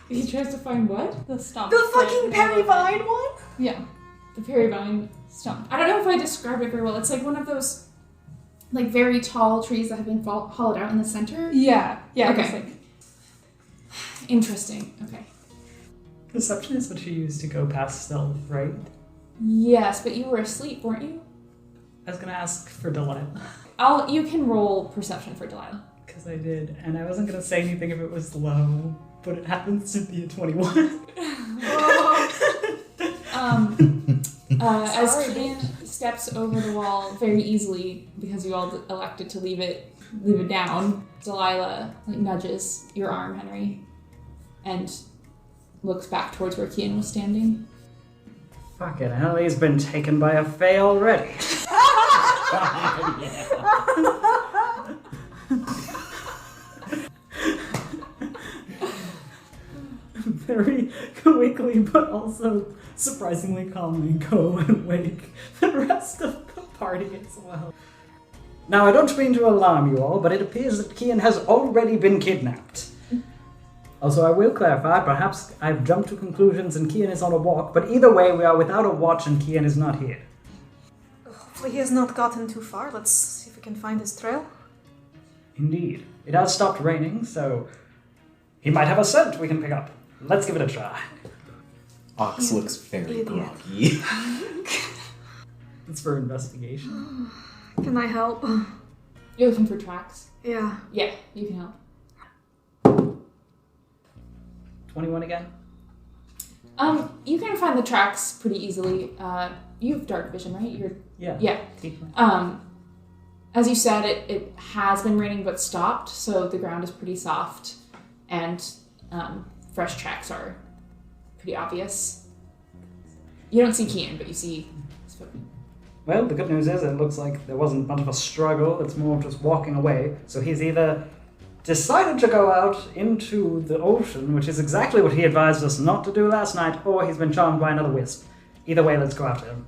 He tries to find what? The stump. The that fucking Meila Perry had. Vine one? Yeah. the fairy vine stump. I don't know if I described it very well. It's like one of those like very tall trees that have been hollowed out in the center. Yeah. Okay. Just like, Interesting. Okay. Perception is what you use to go past stealth, right? Yes, but you were asleep, weren't you? I was gonna ask for Delilah. You can roll perception for Delilah. Because I did, and I wasn't gonna say anything if it was low, but it happens to be a 21. As Kian steps over the wall very easily because you all elected to leave it down, Delilah like nudges your arm, Henry, and looks back towards where Kian was standing. Fucking hell, he's been taken by a fae already. Very quickly, but also surprisingly calmly, go and wake the rest of the party as well. Now, I don't mean to alarm you all, but it appears that Kian has already been kidnapped. Also, I will clarify, perhaps I've jumped to conclusions and Kian is on a walk, but either way, we are without a watch and Kian is not here. Hopefully he has not gotten too far. Let's see if we can find his trail. Indeed. It has stopped raining, so he might have a scent we can pick up. Let's give it a try. Ox looks very Idiot. groggy. It's for investigation. Can I help? You're looking for tracks? Yeah. Yeah, you can help. 21 again? You can find the tracks pretty easily. You have dark vision, right? Yeah. As you said, it has been raining but stopped, so the ground is pretty soft, and fresh tracks are pretty obvious. You don't see Kian, but you see his foot. Well, the good news is it looks like there wasn't much of a struggle. It's more of just walking away. So he's either decided to go out into the ocean, which is exactly what he advised us not to do last night, or he's been charmed by another wisp. Either way, let's go after him.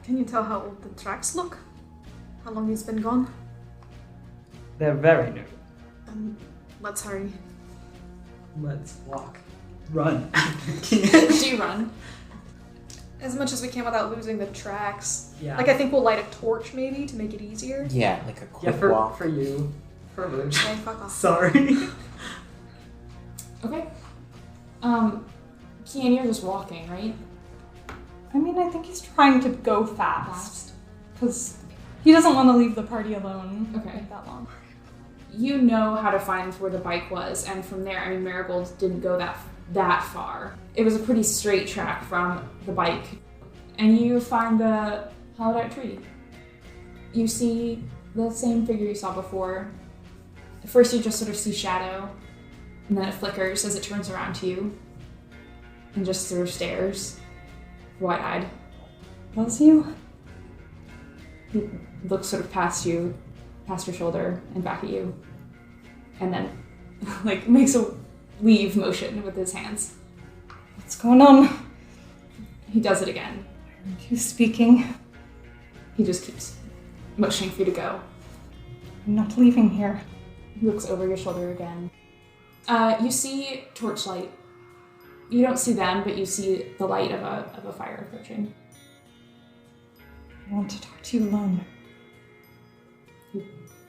Can you tell how old the tracks look? How long he's been gone? They're very new. Let's hurry. Let's walk. Run. Do you run? As much as we can without losing the tracks. Yeah. Like, I think we'll light a torch, maybe, to make it easier. Yeah, like a Yeah, quick walk. for you. For Luke. Okay, fuck off. Sorry. Okay. Kian, you're just walking, right? I mean, I think he's trying to go fast. Because he doesn't want to leave the party alone Okay. that long. You know how to find where the bike was, and from there, I mean, Marigold didn't go that far. It was a pretty straight track from the bike, and you find the hollowed out tree. You see the same figure you saw before. At first, you just sort of see shadow, and then it flickers as it turns around to you, and just sort of stares, wide-eyed. Does you? He looks sort of past you, past your shoulder, and back at you, and then like makes a leave motion with his hands. What's going on? He does it again. Aren't you speaking? He just keeps motioning for you to go. I'm not leaving here. He looks over your shoulder again. You see torchlight. You don't see them, but you see the light of a fire approaching. I want to talk to you alone. He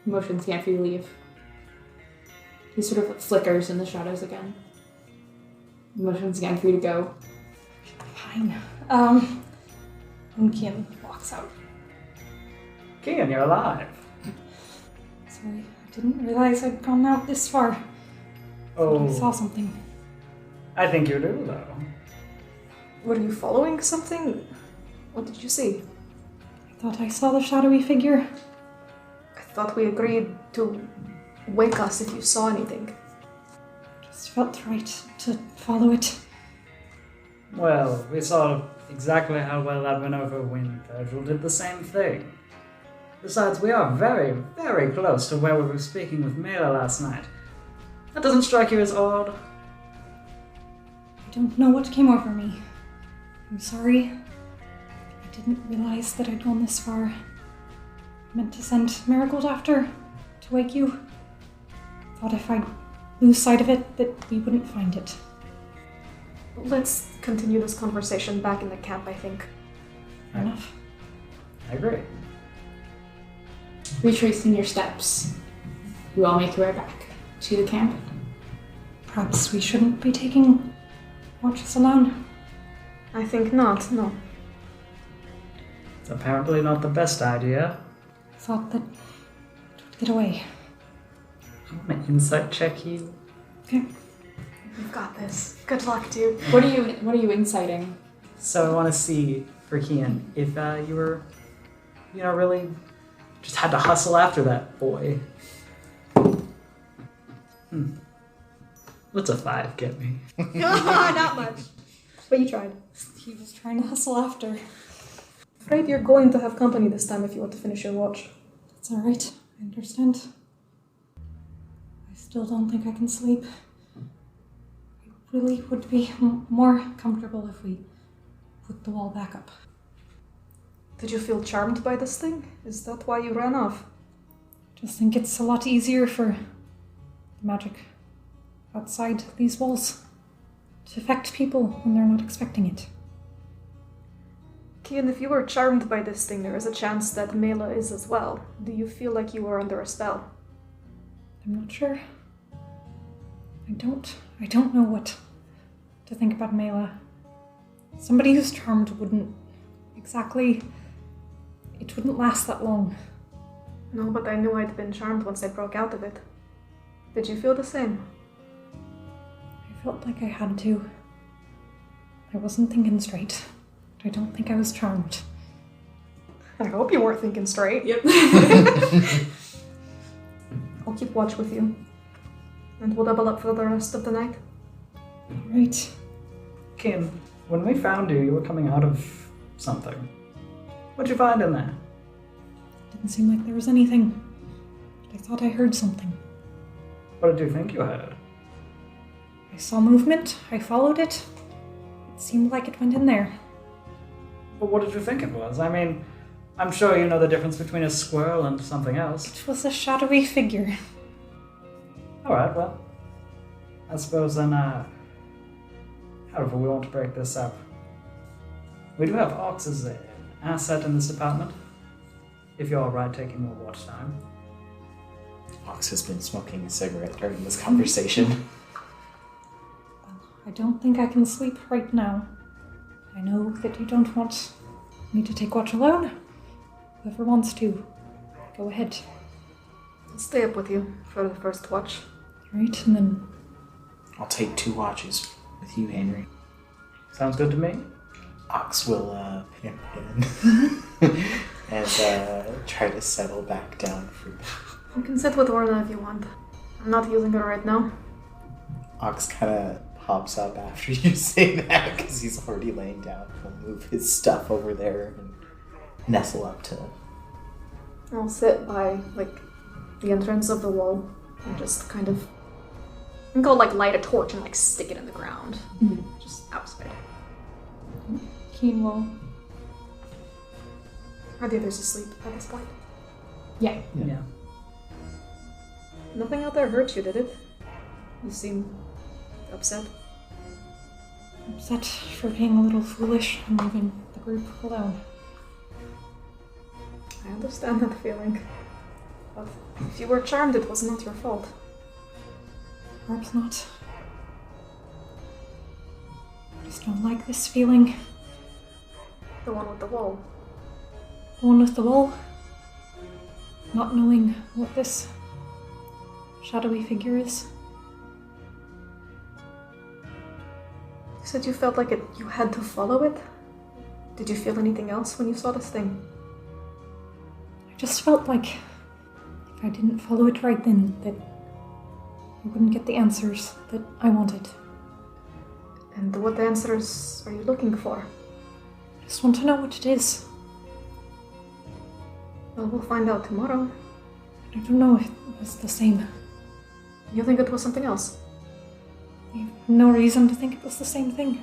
motions again for you to leave. He sort of flickers in the shadows again. He motions again for you to go. Fine. And Kian walks out. Kian, you're alive. Sorry, I didn't realize I'd gone out this far. I saw Oh, something. I think you do, though. Were you following something? What did you see? I thought I saw the shadowy figure. I thought we agreed to wake us if you saw anything. Just felt right to follow it. Well, we saw exactly how well that went over when Virgil did the same thing. Besides, we are very, very close to where we were speaking with Meila last night. That doesn't strike you as odd? I don't know what came over me. I'm sorry. I didn't realize that I'd gone this far. I meant to send Marigold after to wake you. Thought if I'd lose sight of it, that we wouldn't find it. Let's continue this conversation back in the camp, I think. Fair enough. I agree. Retracing your steps, you all make your way back to the camp. Perhaps we shouldn't be taking watches alone. I think not, no. It's apparently not the best idea. I thought that it would get away. I want to insight check you. Okay. We've got this. Good luck, dude. What are you inciting? So I want to see, for Kian, if you were, really just had to hustle after that boy. What's a 5 get me? Not much. But you tried. He was trying to hustle after. Afraid you're going to have company this time if you want to finish your watch. That's alright. I understand. I still don't think I can sleep. It really would be more comfortable if we put the wall back up. Did you feel charmed by this thing? Is that why you ran off? Just think it's a lot easier for the magic outside these walls to affect people when they're not expecting it. Kian, if you were charmed by this thing, there is a chance that Meila is as well. Do you feel like you are under a spell? I'm not sure. I don't know what to think about Meila. Somebody who's charmed wouldn't last that long. No, but I knew I'd been charmed once I broke out of it. Did you feel the same? I felt like I had to. I wasn't thinking straight. I don't think I was charmed. I hope you weren't thinking straight. Yep. I'll keep watch with you. And we'll double up for the rest of the night. Right. Kian, when we found you, you were coming out of something. What'd you find in there? Didn't seem like there was anything. But I thought I heard something. What did you think you heard? I saw movement. I followed it. It seemed like it went in there. But what did you think it was? I mean, I'm sure you know the difference between a squirrel and something else. It was a shadowy figure. Alright, well, I suppose then, however, we want to break this up. We do have Ox as an asset in this department, if you're alright taking more watch time. Ox has been smoking a cigarette during this conversation. I don't think I can sleep right now. I know that you don't want me to take watch alone. Whoever wants to, go ahead. I'll stay up with you for the first watch. Right, and then I'll take 2 watches with you, Henry. Sounds good to me. Ox will pin and try to settle back down for bed. You can sit with Orla if you want. I'm not using her right now. Ox kind of pops up after you say that because he's already laying down. He'll move his stuff over there and nestle up to. I'll sit by, the entrance of the wall and just kind of go, light a torch and, stick it in the ground. Mm-hmm. Just outside. Keen will. Are the others asleep at this point? Yeah. Yeah. Nothing out there hurt you, did it? You seem upset. Upset for being a little foolish and leaving the group alone. I understand that feeling. But if you were charmed, it was not your fault. Perhaps not. I just don't like this feeling. The one with the wall. The one with the wall. Not knowing what this shadowy figure is. You said you felt like you had to follow it? Did you feel anything else when you saw this thing? I just felt like if I didn't follow it right then, that I wouldn't get the answers that I wanted. And what answers are you looking for? I just want to know what it is. Well, we'll find out tomorrow. I don't know if it was the same. You think it was something else? I have no reason to think it was the same thing.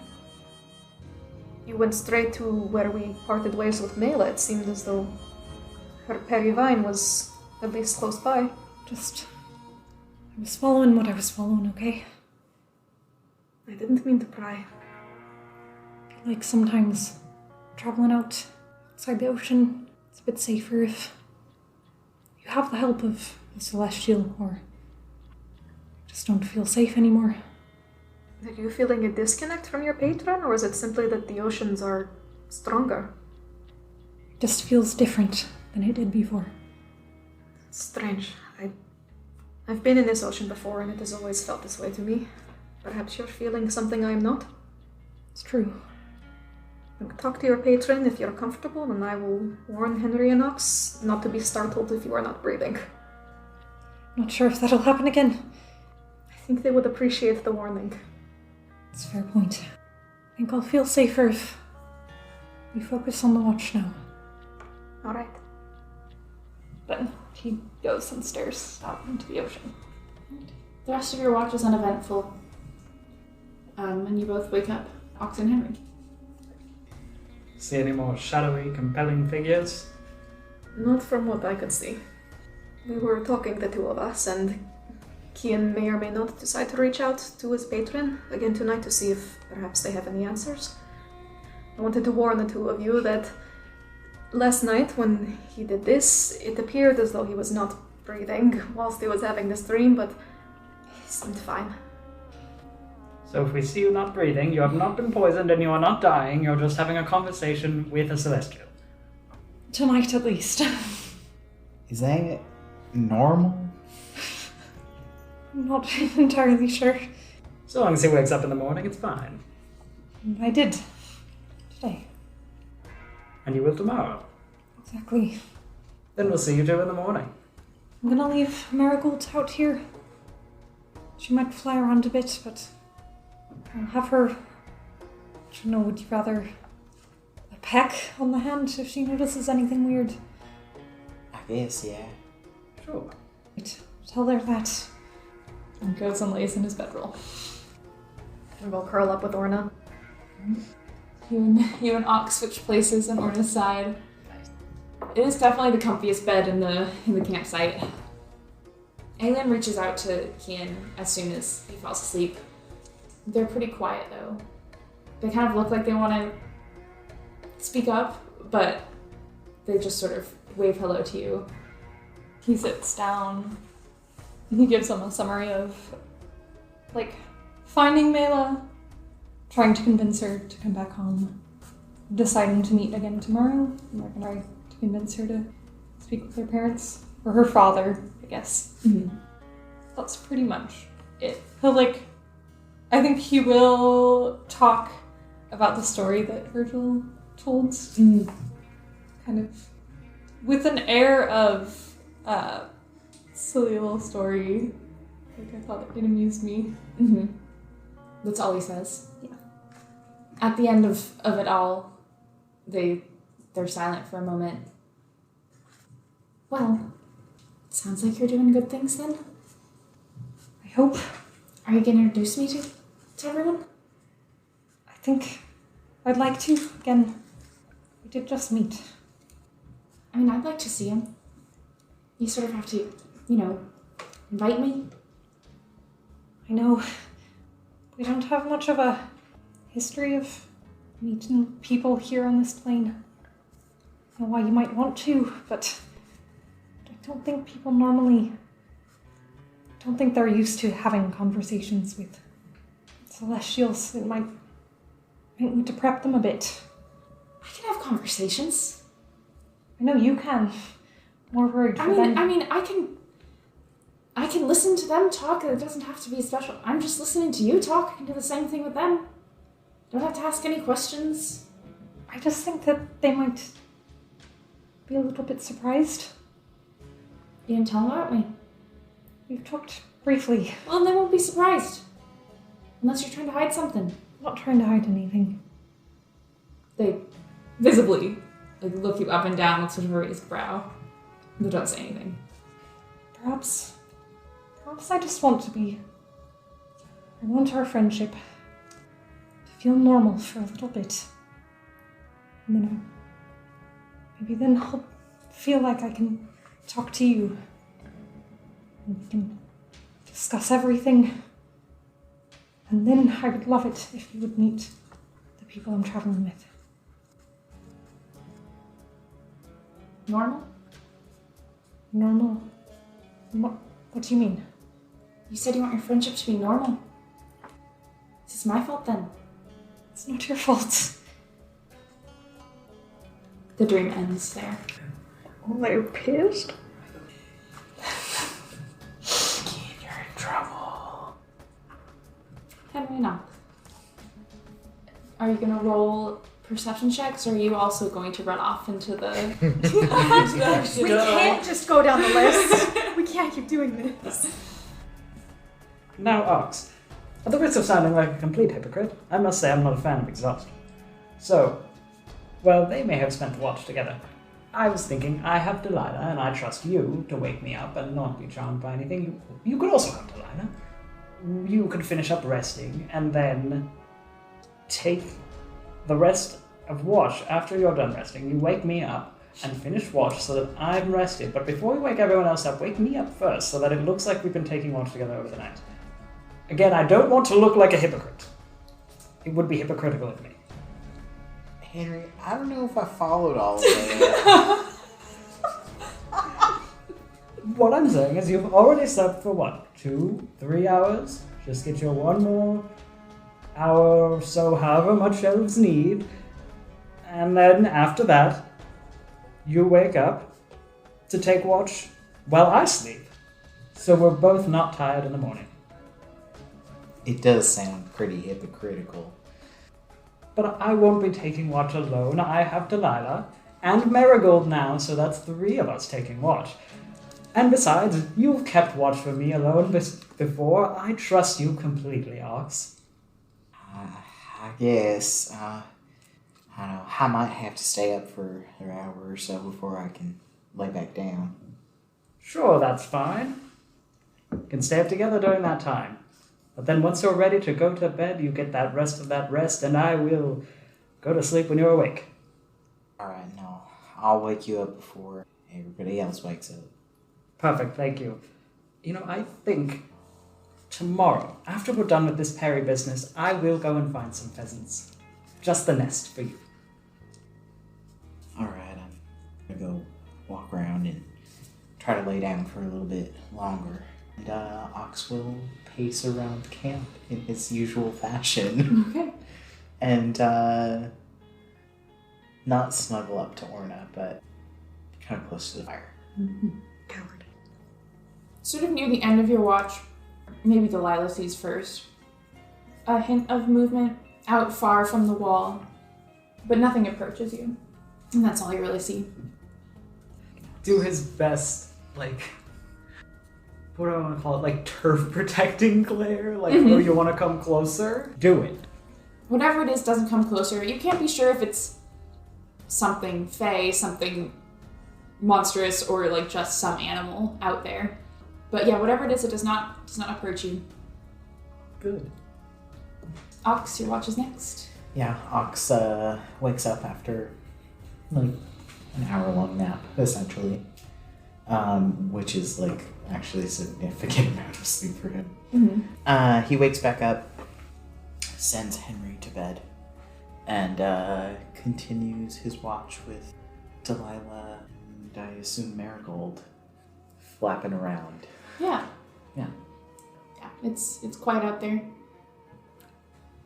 You went straight to where we parted ways with Meila. It seemed as though her Perivine was at least close by. I was following what I was following, okay? I didn't mean to pry. Like sometimes traveling outside the ocean, it's a bit safer if you have the help of a celestial or just don't feel safe anymore. Are you feeling a disconnect from your patron, or is it simply that the oceans are stronger? It just feels different than it did before. It's strange. I've been in this ocean before, and it has always felt this way to me. Perhaps you're feeling something I'm not? It's true. Talk to your patron if you're comfortable, and I will warn Henry and Knox not to be startled if you are not breathing. Not sure if that'll happen again. I think they would appreciate the warning. It's a fair point. I think I'll feel safer if we focus on the watch now. Alright. But he goes and stares out into the ocean. The rest of your watch is uneventful. And you both wake up, Ox and Henry. See any more shadowy, compelling figures? Not from what I could see. We were talking, the two of us, and Kian may or may not decide to reach out to his patron again tonight to see if perhaps they have any answers. I wanted to warn the two of you that last night when he did this, it appeared as though he was not breathing whilst he was having this dream, but he seemed fine. So if we see you not breathing, you have not been poisoned and you are not dying, you're just having a conversation with a celestial. Tonight at least. Is that normal? I'm not entirely sure. So long as he wakes up in the morning, it's fine. I did. Today. And you will tomorrow. Exactly. Then we'll see you two in the morning. I'm gonna leave Marigold out here. She might fly around a bit, but I'll have her... I don't know, would you rather a peck on the hand if she notices anything weird? I guess, yeah. Sure. Right, tell her that. And goes and lays in his bedroll. And we'll curl up with Orna. You and Ox switch places on Orna's side. It is definitely the comfiest bed in the campsite. Aelin reaches out to Kian as soon as he falls asleep. They're pretty quiet though. They kind of look like they want to speak up, but they just sort of wave hello to you. He sits down. He gives them a summary of, like, finding Meila, trying to convince her to come back home, deciding to meet again tomorrow, and they're going to convince her to speak with her parents, or her father, I guess. Mm-hmm. That's pretty much it. He'll, I think he will talk about the story that Virgil told, kind of with an air of, silly little story. I thought it amused me. Mm-hmm. That's all he says. Yeah. At the end of it all, they're silent for a moment. Well, sounds like you're doing good things then. I hope. Are you gonna introduce me to everyone? I think I'd like to. Again, we did just meet. I mean, I'd like to see him. You sort of have to, invite me. I know we don't have much of a history of meeting people here on this plane. I know why you might want to, but I don't think people normally... I don't think they're used to having conversations with celestials. It might need to prep them a bit. I can have conversations. I know you can. More worried for them. I can listen to them talk. It doesn't have to be special. I'm just listening to you talk. I can do the same thing with them. Don't have to ask any questions. I just think that they might be a little bit surprised. You didn't tell them about me. We've talked briefly. Well, they won't be surprised. Unless you're trying to hide something. I'm not trying to hide anything. They visibly look you up and down with sort of a raised brow. But don't say anything. Perhaps I just want to be... I want our friendship to feel normal for a little bit. And then I'll feel like I can talk to you. And we can discuss everything. And then I would love it if you would meet the people I'm traveling with. Normal? Normal? What do you mean? You said you want your friendship to be normal. Is this my fault then? It's not your fault. The dream ends there. Oh, they're pissed? You're in trouble. Henry knocks. Are you gonna roll perception checks, or are you also going to run off into the... We can't just go down the list. We can't keep doing this. Now, Ox, at the risk of sounding like a complete hypocrite, I must say I'm not a fan of exhaustion. So, well, they may have spent the watch together. I was thinking, I have Delilah, and I trust you to wake me up and not be charmed by anything. You could also have Delilah. You could finish up resting, and then take the rest of watch after you're done resting. You wake me up and finish watch so that I'm rested. But before you wake everyone else up, wake me up first so that it looks like we've been taking watch together over the night. Again, I don't want to look like a hypocrite. It would be hypocritical of me. Henry, I don't know if I followed all of that. What I'm saying is you've already slept for what, 2-3 hours? Just get your one more hour or so, however much elves need. And then after that, you wake up to take watch while I sleep. So we're both not tired in the morning. It does sound pretty hypocritical. But I won't be taking watch alone. I have Delilah and Marigold now, so that's 3 of us taking watch. And besides, you've kept watch for me alone before. I trust you completely, Ox. I guess. I don't know. I might have to stay up for an hour or so before I can lay back down. Sure, that's fine. You can stay up together during that time. But then once you're ready to go to bed, you get that rest of that rest, and I will go to sleep when you're awake. Alright, no. I'll wake you up before everybody else wakes up. Perfect, thank you. You know, I think tomorrow, after we're done with this Perry business, I will go and find some pheasants. Just the nest for you. Alright, I'm gonna go walk around and try to lay down for a little bit longer. And Ox will pace around camp in his usual fashion. Okay. And not snuggle up to Orna, but kind of close to the fire. Coward. Sort of near the end of your watch, maybe Delilah sees first, a hint of movement out far from the wall, but nothing approaches you. And that's all you really see. Do his best, like, what do I want to call it? Like turf protecting glare? Like, oh, you want to come closer? Do it. Whatever it is doesn't come closer. You can't be sure if it's something fey, something monstrous, or like just some animal out there. But yeah, whatever it is, it does not approach you. Good. Ox, your watch is next. Yeah, Ox wakes up after like an hour-long nap, essentially. Which is like actually a significant amount of sleep for him. Mm-hmm. He wakes back up, sends Henry to bed, and continues his watch with Delilah and I assume Marigold flapping around. Yeah. Yeah. Yeah, it's quiet out there.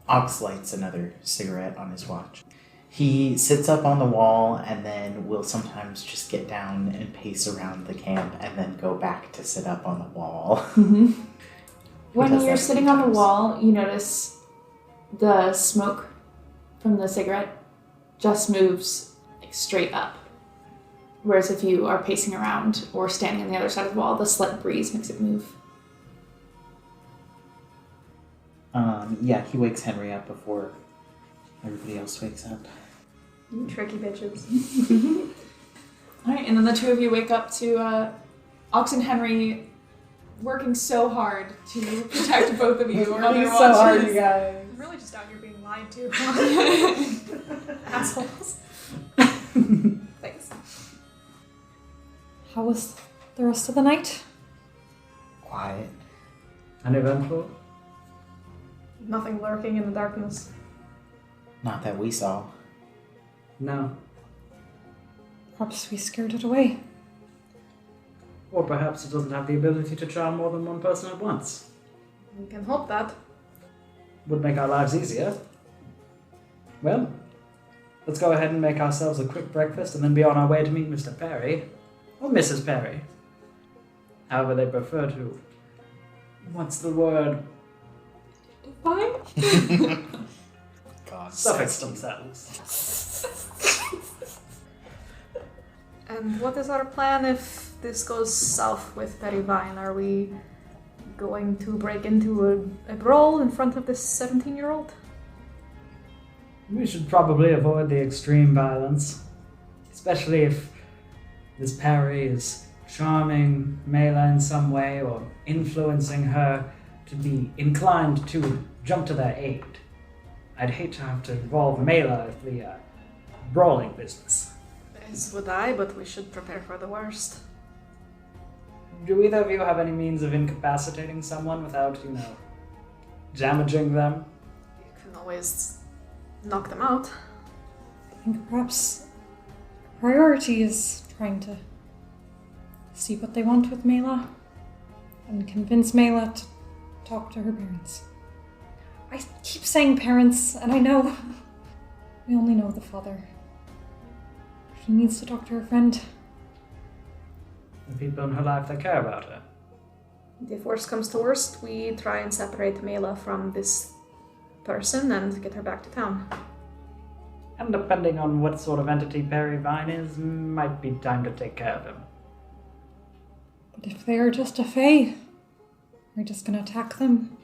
Ox lights another cigarette on his watch. He sits up on the wall and then will sometimes just get down and pace around the camp and then go back to sit up on the wall. Mm-hmm. When does you're that sitting on the sometimes. wall, you notice the smoke from the cigarette just moves like straight up. Whereas if you are pacing around or standing on the other side of the wall, the slight breeze makes it move. Yeah, he wakes Henry up before everybody else wakes up. You tricky bitches. Alright, and then the two of you wake up to Ox and Henry working so hard to protect both of you or other watches. guys. I'm really just out here being lied to. Assholes. Thanks. How was the rest of the night? Quiet. Uneventful? Nothing lurking in the darkness. Not that we saw. No. Perhaps we scared it away. Or perhaps it doesn't have the ability to charm more than one person at once. We can hope that. Would make our lives easier. Well, let's go ahead and make ourselves a quick breakfast and then be on our way to meet Mr. Perry. Or Mrs. Perry. However they prefer to. What's the word? Fine. God. Suffix themselves. And what is our plan if this goes south with Perryvine? Are we going to break into a brawl in front of this 17-year-old? We should probably avoid the extreme violence. Especially if this Perry is charming Meila in some way or influencing her to be inclined to jump to their aid. I'd hate to have to involve Meila with the brawling business. As would I, but we should prepare for the worst. Do either of you have any means of incapacitating someone without, damaging them? You can always knock them out. I think perhaps priority is trying to see what they want with Meila and convince Meila to talk to her parents. I keep saying parents, and I know we only know the father. She needs to talk to her friend. The people in her life that care about her. If worst comes to worst, we try and separate Meila from this person and get her back to town. And depending on what sort of entity Perryvine is, might be time to take care of him. But if they are just a fae, we're just gonna attack them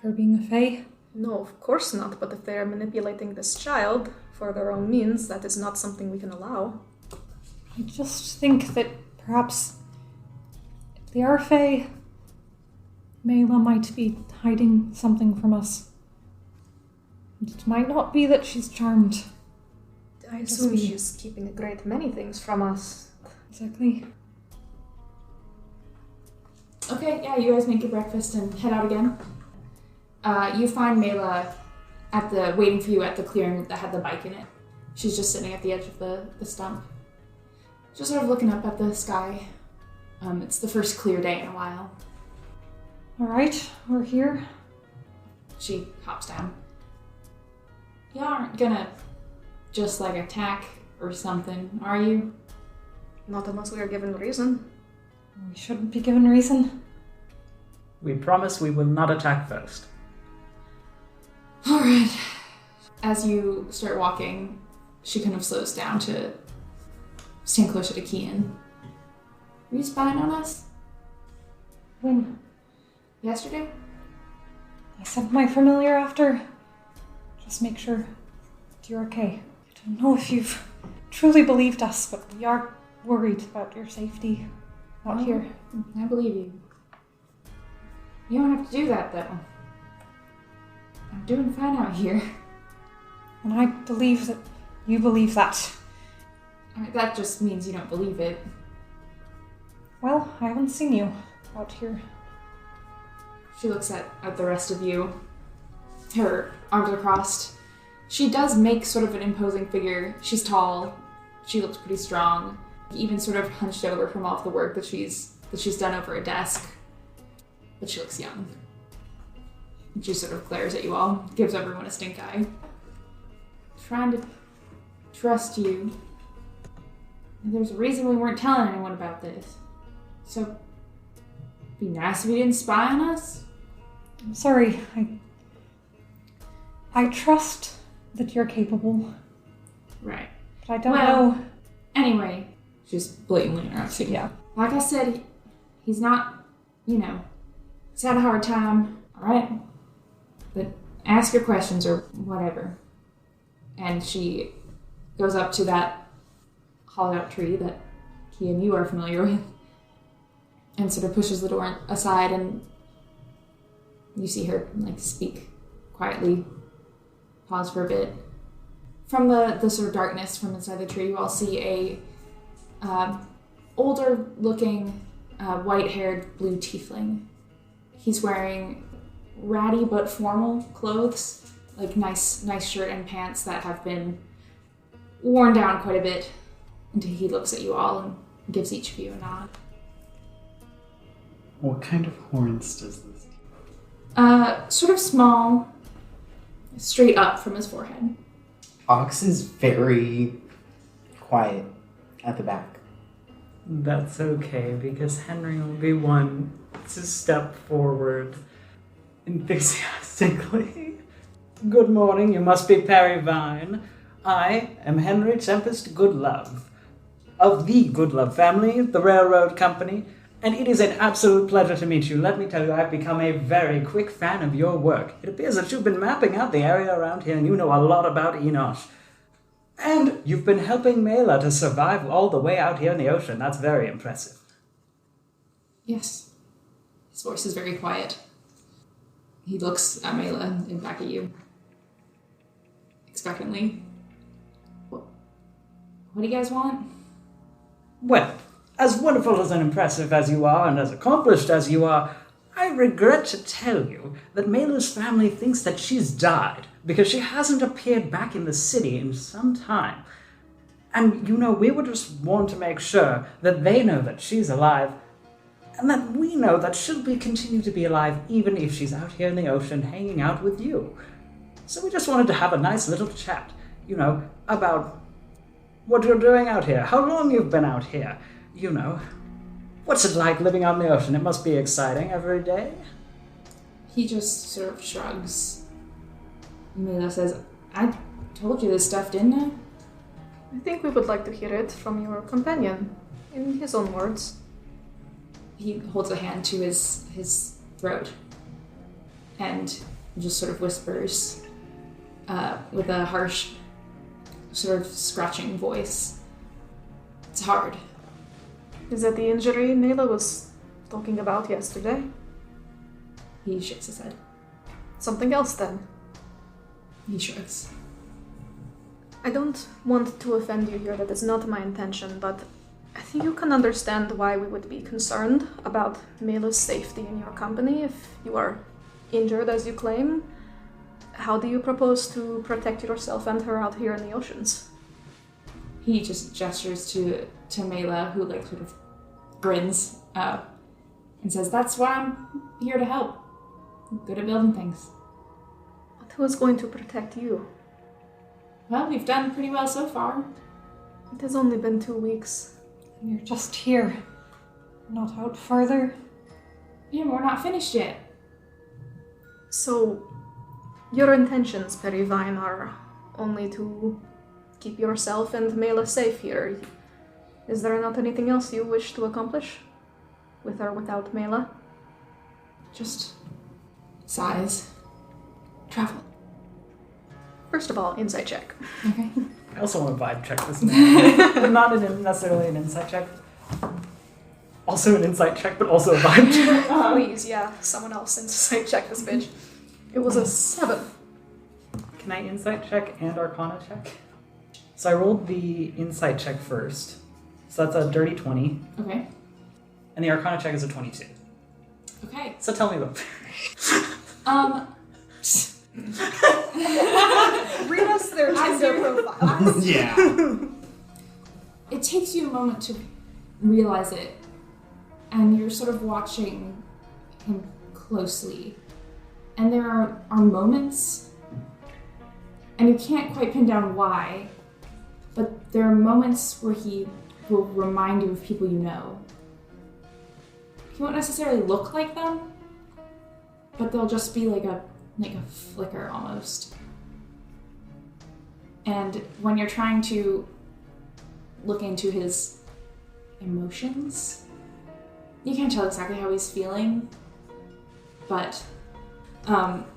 for being a fae. No, of course not, but if they are manipulating this child for their own means, that is not something we can allow. I just think that perhaps if they are fae, Meila might be hiding something from us. It might not be that she's charmed. I Just assume be- she's keeping a great many things from us. Exactly. Okay, yeah, you guys make your breakfast and head out again. You find Meila waiting for you at the clearing that had the bike in it. She's just sitting at the edge of the stump. Just sort of looking up at the sky. It's the first clear day in a while. Alright, we're here. She hops down. You aren't gonna just attack or something, are you? Not unless we are given reason. We shouldn't be given reason. We promise we will not attack first. Alright. As you start walking, she kind of slows down to stand closer to Kian. Were you spying on us? When Yesterday? I sent my familiar after, just make sure that you're okay. I don't know if you've truly believed us, but we are worried about your safety out here. I believe you. You don't have to do that, though. I'm doing fine out here. And I believe that you believe that. I mean, that just means you don't believe it. Well, I haven't seen you out here. She looks at the rest of you. Her arms are crossed. She does make sort of an imposing figure. She's tall. She looks pretty strong. Even sort of hunched over from all of the work that she's done over a desk. But she looks young. And she sort of glares at you all, gives everyone a stink eye. Trying to trust you. And there's a reason we weren't telling anyone about this. So, be nice if you didn't spy on us. I'm sorry, I trust that you're capable, Right. but I don't know. Anyway, she's blatantly interrupting. Yeah. Like I said, he's not, he's had a hard time, alright? But ask your questions or whatever. And she goes up to that hollowed out tree that Kia and you are familiar with and sort of pushes the door aside, and you see her speak quietly, pause for a bit. From the sort of darkness from inside the tree, you all see a older looking white-haired blue tiefling. He's wearing ratty but formal clothes, like nice shirt and pants that have been worn down quite a bit, until he looks at you all and gives each of you a nod. What kind of horns does this? Sort of small, straight up from his forehead. Ox is very quiet at the back. That's okay, because Henry will be one to step forward enthusiastically. Good morning, you must be Perry Vine. I am Henry Tempest Goodlove, of the Goodlove family, the railroad company, and it is an absolute pleasure to meet you. Let me tell you, I've become a very quick fan of your work. It appears that you've been mapping out the area around here, and you know a lot about Innosh. And you've been helping Meila to survive all the way out here in the ocean. That's very impressive. Yes. His voice is very quiet. He looks at Meila and back at you. Expectantly. What do you guys want? Well, as wonderful as and impressive as you are, and as accomplished as you are, I regret to tell you that Meila's family thinks that she's died, because she hasn't appeared back in the city in some time. And, we would just want to make sure that they know that she's alive, and that we know that she'll continue to be alive even if she's out here in the ocean hanging out with you. So we just wanted to have a nice little chat, about what you're doing out here, how long you've been out here, What's it like living out in the ocean? It must be exciting every day. He just sort of shrugs. Meila says, I told you this stuff, didn't I? I think we would like to hear it from your companion, in his own words. He holds a hand to his throat and just sort of whispers with a harsh, sort of scratching voice. It's hard. Is that the injury Meila was talking about yesterday? He shakes his head. Something else then? He shrugs. I don't want to offend you here, that is not my intention, but I think you can understand why we would be concerned about Meila's safety in your company if you are injured as you claim. How do you propose to protect yourself and her out here in the oceans? He just gestures to Meila, who sort of grins and says, that's why I'm here to help. I'm good at building things. But who is going to protect you? Well, we've done pretty well so far. It has only been 2 weeks. And you're just here, not out further. Yeah, we're not finished yet. So, your intentions, Perry Vine, are only to keep yourself and Meila safe here. Is there not anything else you wish to accomplish? With or without Meila? Just sighs. Travel. First of all, insight check. Okay. I also want to vibe check this man. Not necessarily an insight check. Also an insight check, but also a vibe check. Please, yeah, someone else insight check this bitch. It was a 7. Can I insight check and arcana check? So I rolled the insight check first. So that's a dirty 20. Okay. And the arcana check is a 22. Okay. So tell me about Read us their Tinder profile. Yeah. It takes you a moment to realize it, and you're sort of watching him closely. And there are moments, and you can't quite pin down why, but there are moments where he will remind you of people you know. He won't necessarily look like them, but they'll just be like a flicker almost. And when you're trying to look into his emotions, you can't tell exactly how he's feeling, but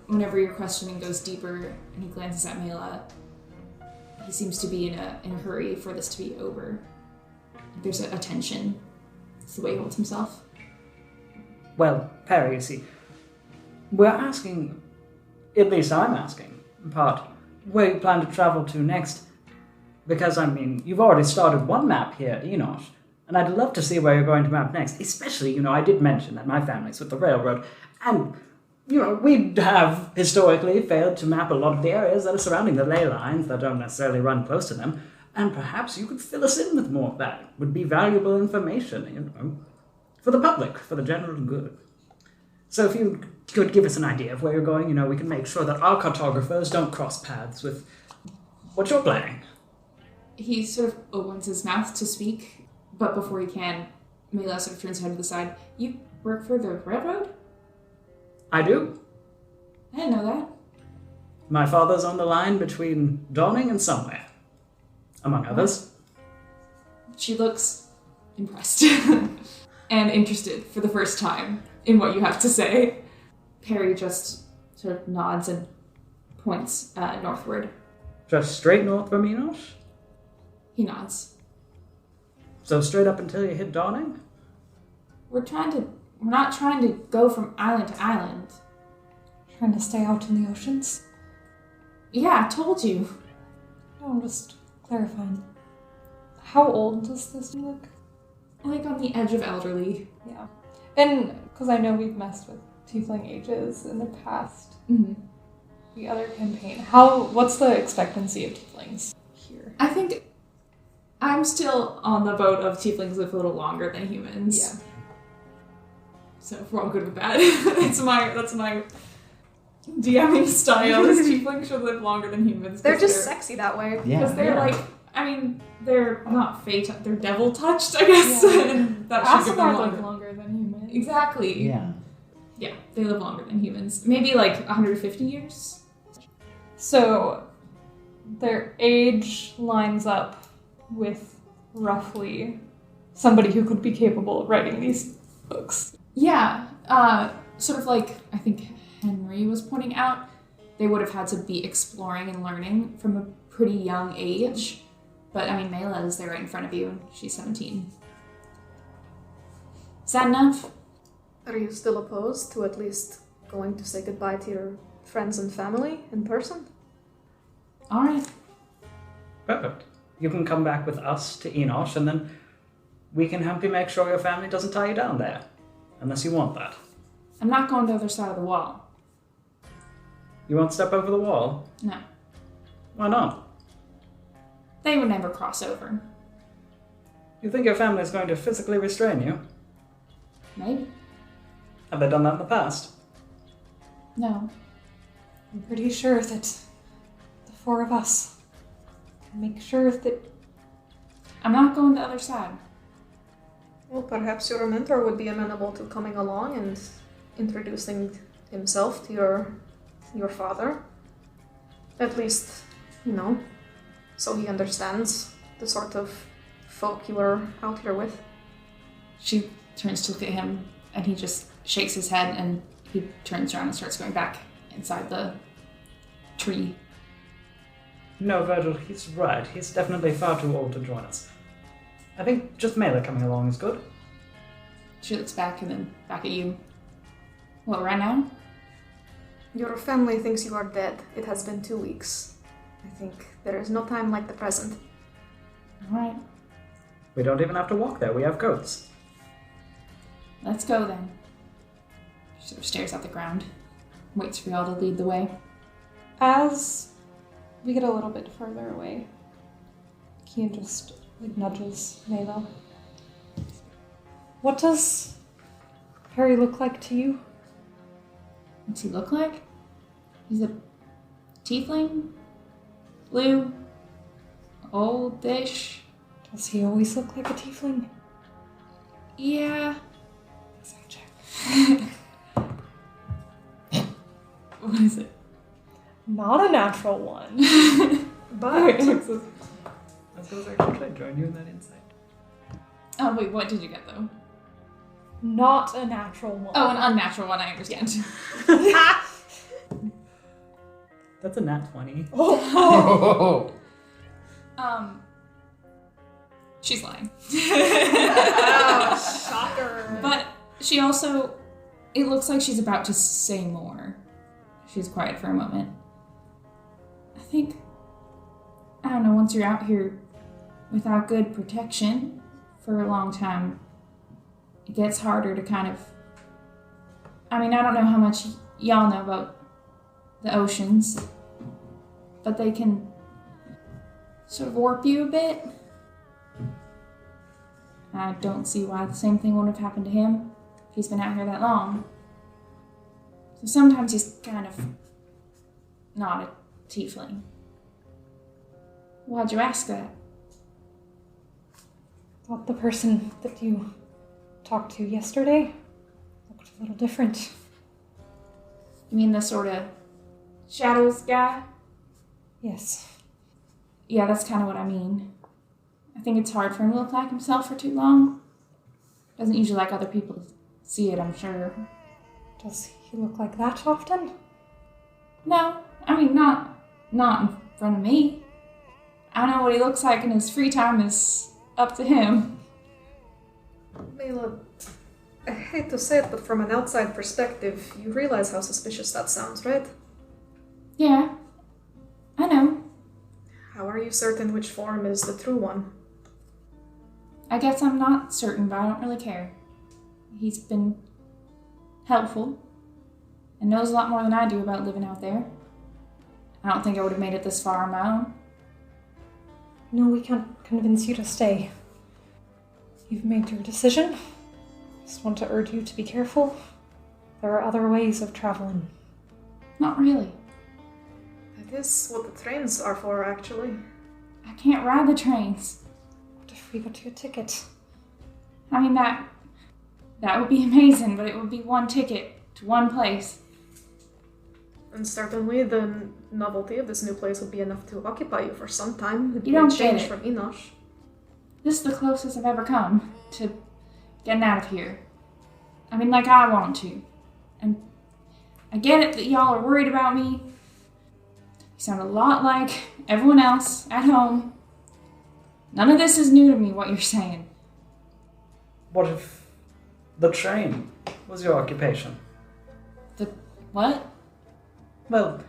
whenever your questioning goes deeper and he glances at Meila, he seems to be in a hurry for this to be over. There's a tension. It's the way he holds himself. Well, Perry, you see, we're asking, at least I'm asking, in part, where you plan to travel to next. Because, you've already started one map here at Innosh, and I'd love to see where you're going to map next. Especially, I did mention that my family's with the railroad, and we have historically failed to map a lot of the areas that are surrounding the ley lines that don't necessarily run close to them, and perhaps you could fill us in with more of that. It would be valuable information, for the public, for the general good. So if you could give us an idea of where you're going, we can make sure that our cartographers don't cross paths with what you're planning. He sort of opens his mouth to speak, but before he can, Meila sort of turns her head to the side. You work for the railroad? I do. I didn't know that. My father's on the line between Dawning and Somewhere, among others. She looks impressed and interested for the first time in what you have to say. Perry just sort of nods and points northward. Just straight north from Innosh? He nods. So straight up until you hit Dawning? We're not trying to go from island to island. Trying to stay out in the oceans? Yeah, I told you. No, I'm just clarifying. How old does this look? Like on the edge of elderly. Yeah. And because I know we've messed with tiefling ages in the past. Mm-hmm. The other campaign. What's the expectancy of tieflings here? I think I'm still on the boat of tieflings live a little longer than humans. Yeah. So if we're all good with that. that's my DMing style is tieflings should live longer than humans. They're just sexy that way. Yeah. Because they're they're not fate, they're devil touched, I guess. Yeah. And that should give them Asmar longer. live longer than humans. Exactly. Yeah. Yeah, they live longer than humans. Maybe like 150 years. So their age lines up with roughly somebody who could be capable of writing these books. Yeah, sort of like I think Henry was pointing out, they would have had to be exploring and learning from a pretty young age. But I mean, Meila is there right in front of you, and she's 17. Is that enough? Are you still opposed to at least going to say goodbye to your friends and family in person? All right. Perfect. You can come back with us to Innosh, and then we can help you make sure your family doesn't tie you down there. Unless you want that. I'm not going to the other side of the wall. You won't step over the wall? No. Why not? They would never cross over. You think your family is going to physically restrain you? Maybe. Have they done that in the past? No. I'm pretty sure that the four of us can make sure that... I'm not going to the other side. Well, perhaps your mentor would be amenable to coming along and introducing himself to your father. At least, so he understands the sort of folk you were out here with. She turns to look at him, and he just shakes his head, and he turns around and starts going back inside the tree. No, Virgil, he's right. He's definitely far too old to join us. I think just Meila coming along is good. She looks back and then back at you. What, right now? Your family thinks you are dead. It has been 2 weeks. I think there is no time like the present. All right. We don't even have to walk there. We have coats. Let's go then. She sort of stares at the ground, waits for y'all to lead the way. As we get a little bit further away, Kian just nudges Meila. What does Harry look like to you? What's he look like? He's a tiefling? Blue? Oldish? Does he always look like a tiefling? Yeah. What is it? Not a natural one. But I suppose I should join you in that insight. Oh, wait, what did you get, though? Not a natural one. Oh, an unnatural one, I understand. That's a nat 20. Oh. She's lying. oh, shocker. But she also, it looks like she's about to say more. She's quiet for a moment. I think, I don't know, once you're out here without good protection for a long time, it gets harder to kind of, I mean, I don't know how much y'all know about the oceans, but they can sort of warp you a bit. I don't see why the same thing wouldn't have happened to him if he's been out here that long. So sometimes he's kind of not a tiefling. Why'd you ask that? Thought the person that you talked to yesterday looked a little different. You mean the sort of shadows guy? Yes. Yeah, that's kind of what I mean. I think it's hard for him to look like himself for too long. Doesn't usually like other people to see it, I'm sure. Does he look like that often? No, I mean, not in front of me. I know what he looks like in his free time is up to him. Meila, I hate to say it, but from an outside perspective, you realize how suspicious that sounds, right? Yeah, I know. How are you certain which form is the true one? I guess I'm not certain, but I don't really care. He's been helpful and knows a lot more than I do about living out there. I don't think I would have made it this far on my own. No, we can't convince you to stay. You've made your decision. Just want to urge you to be careful. There are other ways of traveling. Not really. That is what the trains are for, actually. I can't ride the trains. What if we got you a ticket? I mean, that would be amazing, but it would be one ticket to one place. And certainly the novelty of this new place would be enough to occupy you for some time. It'd You be a don't get change it. from Innosh. This is the closest I've ever come to getting out of here. I mean, like I want to. And I get it that y'all are worried about me. You sound a lot like everyone else at home. None of this is new to me, what you're saying. What if the train was your occupation? The what? Well,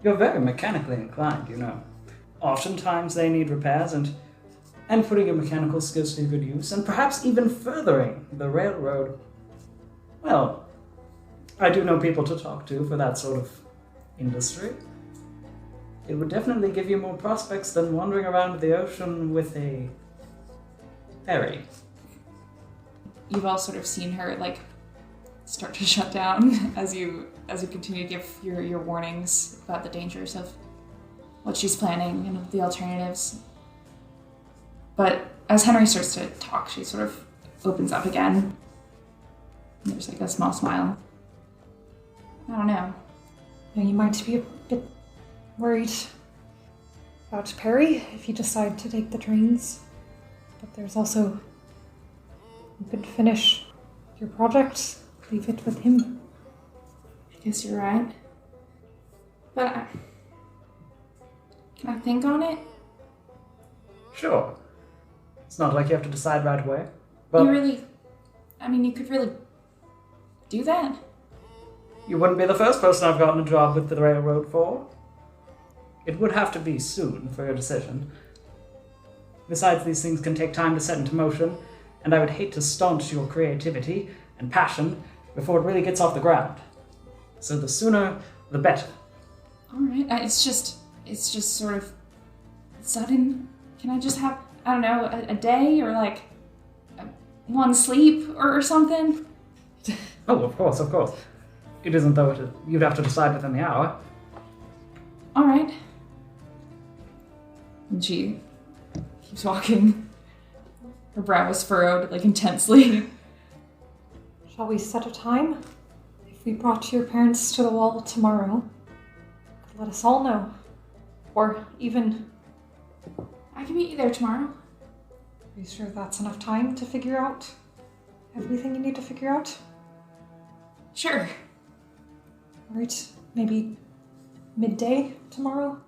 you're very mechanically inclined, you know. Oftentimes they need repairs and putting your mechanical skills to good use, and perhaps even furthering the railroad. Well, I do know people to talk to for that sort of industry. It would definitely give you more prospects than wandering around the ocean with a ferry. You've all sort of seen her like start to shut down as you continue to give your warnings about the dangers of what she's planning and the alternatives. But as Henry starts to talk, she sort of opens up again. And there's like a small smile. I don't know. Now, you might be a bit worried about Perry if you decide to take the trains. But there's also, you could finish your project, leave it with him. I guess you're right. But can I think on it? Sure. It's not like you have to decide right away. But you could really do that? you wouldn't be the first person I've gotten a job with the railroad for. It would have to be soon for your decision. Besides, these things can take time to set into motion, and I would hate to staunch your creativity and passion before it really gets off the ground. So the sooner, the better. All right. It's just sort of sudden. Can I just have, I don't know, a day or like one sleep or something? Oh, of course, of course. It isn't though you'd have to decide within the hour. All right. And she keeps walking. Her brow is furrowed, like intensely. Shall we set a time? If we brought your parents to the wall tomorrow, could let us all know. Or even... I can meet you there tomorrow. Are you sure that's enough time to figure out everything you need to figure out? Sure. Alright, maybe midday tomorrow?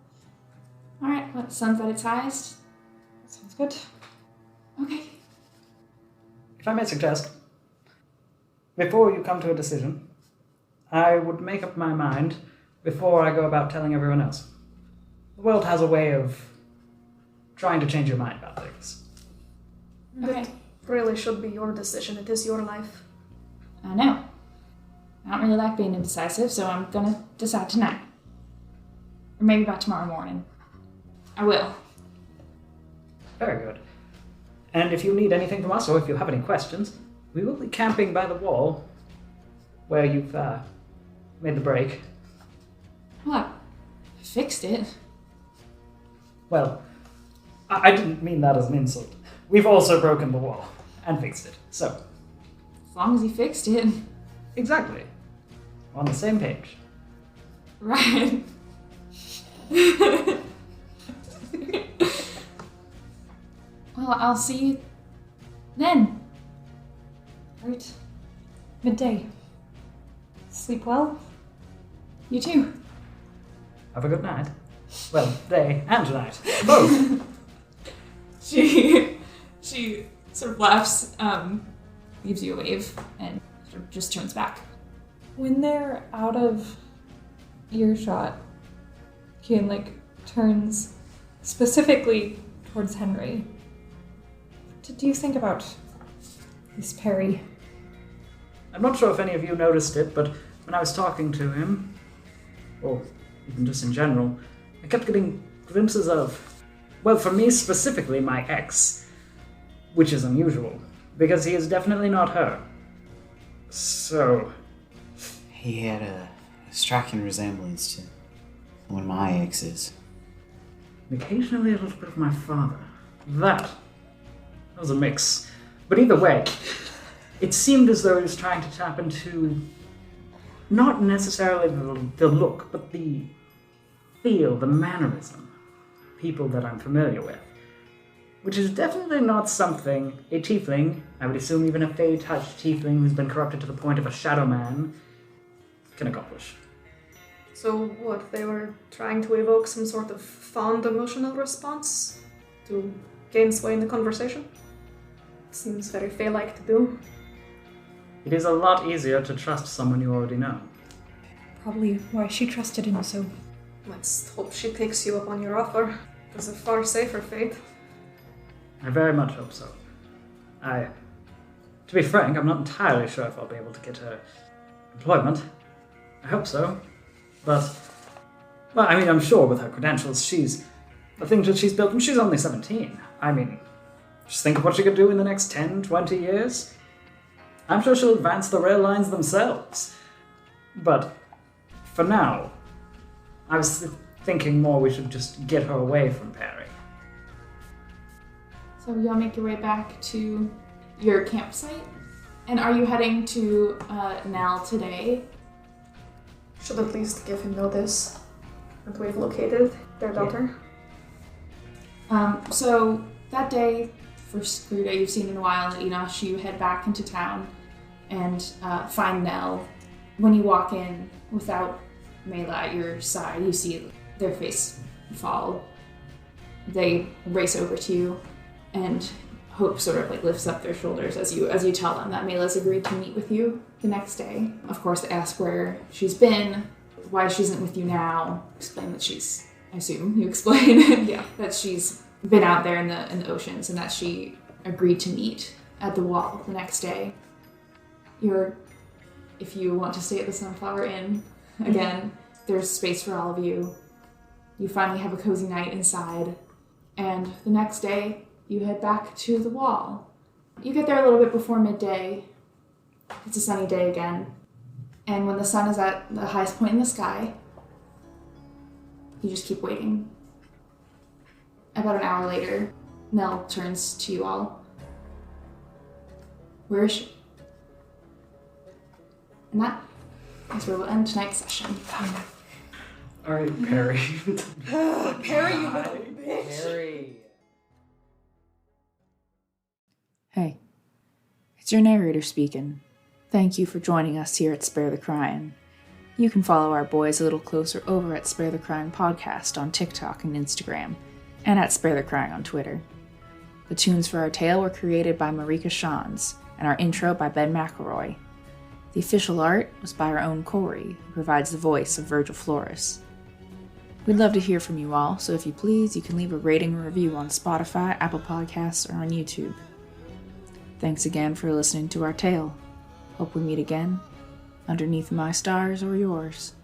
All right. What, sun's at its highest? Sounds good. Okay. If I may suggest, before you come to a decision, I would make up my mind before I go about telling everyone else. The world has a way of trying to change your mind about things. Okay. It really should be your decision. It is your life. I know. I don't really like being indecisive, so I'm gonna decide tonight. Or maybe by tomorrow morning. I will. Very good. And if you need anything from us, or if you have any questions, we will be camping by the wall where you've made the break. Well, I fixed it. Well, I didn't mean that as an insult. We've also broken the wall and fixed it. So, As long as you fixed it. exactly. On the same page. Right. Well, I'll see you then. Right. Midday. Sleep well? You too. Have a good night. Well, day and night. Both. She sort of laughs, gives you a wave, and sort of just turns back. When they're out of earshot, Kian turns specifically towards Henry. What did you think about this Perry? I'm not sure if any of you noticed it, but when I was talking to him, or even just in general, I kept getting glimpses of, well, for me specifically, my ex, which is unusual, because he is definitely not her. So, He had a striking resemblance to one of my exes. occasionally a little bit of my father. That was a mix. But either way, it seemed as though he was trying to tap into not necessarily the look, but the feel, the mannerism, people that I'm familiar with. Which is definitely not something a tiefling, I would assume even a fey-touched tiefling who's been corrupted to the point of a shadow man, can accomplish. So what, they were trying to evoke some sort of fond emotional response to gain sway in the conversation? Seems very Fey-like to do. It is a lot easier to trust someone you already know. Probably why she trusted him so. Let's hope she takes you up on your offer. It's a far safer fate. I very much hope so. To be frank, I'm not entirely sure if I'll be able to get her employment. I hope so. But, well, I mean, I'm sure with her credentials, the things that she's built, and she's only 17. I mean, just think of what she could do in the next 10, 20 years. I'm sure she'll advance the rail lines themselves. But, for now, I was thinking more we should just get her away from Perry. So y'all make your way back to your campsite. And are you heading to Nell today? Should at least give him notice that we've located their daughter. So that day, first clear day you've seen in a while at Innosh, you head back into town and find Nell. When you walk in without Meila at your side, you see their face fall. They race over to you, and Hope sort of lifts up their shoulders as you tell them that Meila's agreed to meet with you the next day. Of course, they ask where she's been, why she isn't with you now. Explain that she's, I assume you explain, Yeah. that she's been out there in the oceans and that she agreed to meet at the wall the next day. If you want to stay at the Sunflower Inn, again, there's space for all of you. You finally have a cozy night inside, and the next day, you head back to the wall. You get there a little bit before midday. It's a sunny day again. And when the sun is at the highest point in the sky, you just keep waiting. About an hour later, Nell turns to you all. Where is she? And that is where we'll end tonight's session. Alright, Perry. Perry, you little bitch! Perry. Hey, it's your narrator speaking. Thank you for joining us here at Spare the Crying. You can follow our boys a little closer over at Spare the Crying Podcast on TikTok and Instagram, and at Spare the Crying on Twitter. The tunes for our tale were created by Marika Shans, and our intro by Ben McElroy. The official art was by our own Corey, who provides the voice of Virgil Flores. We'd love to hear from you all, so if you please, you can leave a rating and review on Spotify, Apple Podcasts, or on YouTube. Thanks again for listening to our tale. Hope we meet again underneath my stars or yours.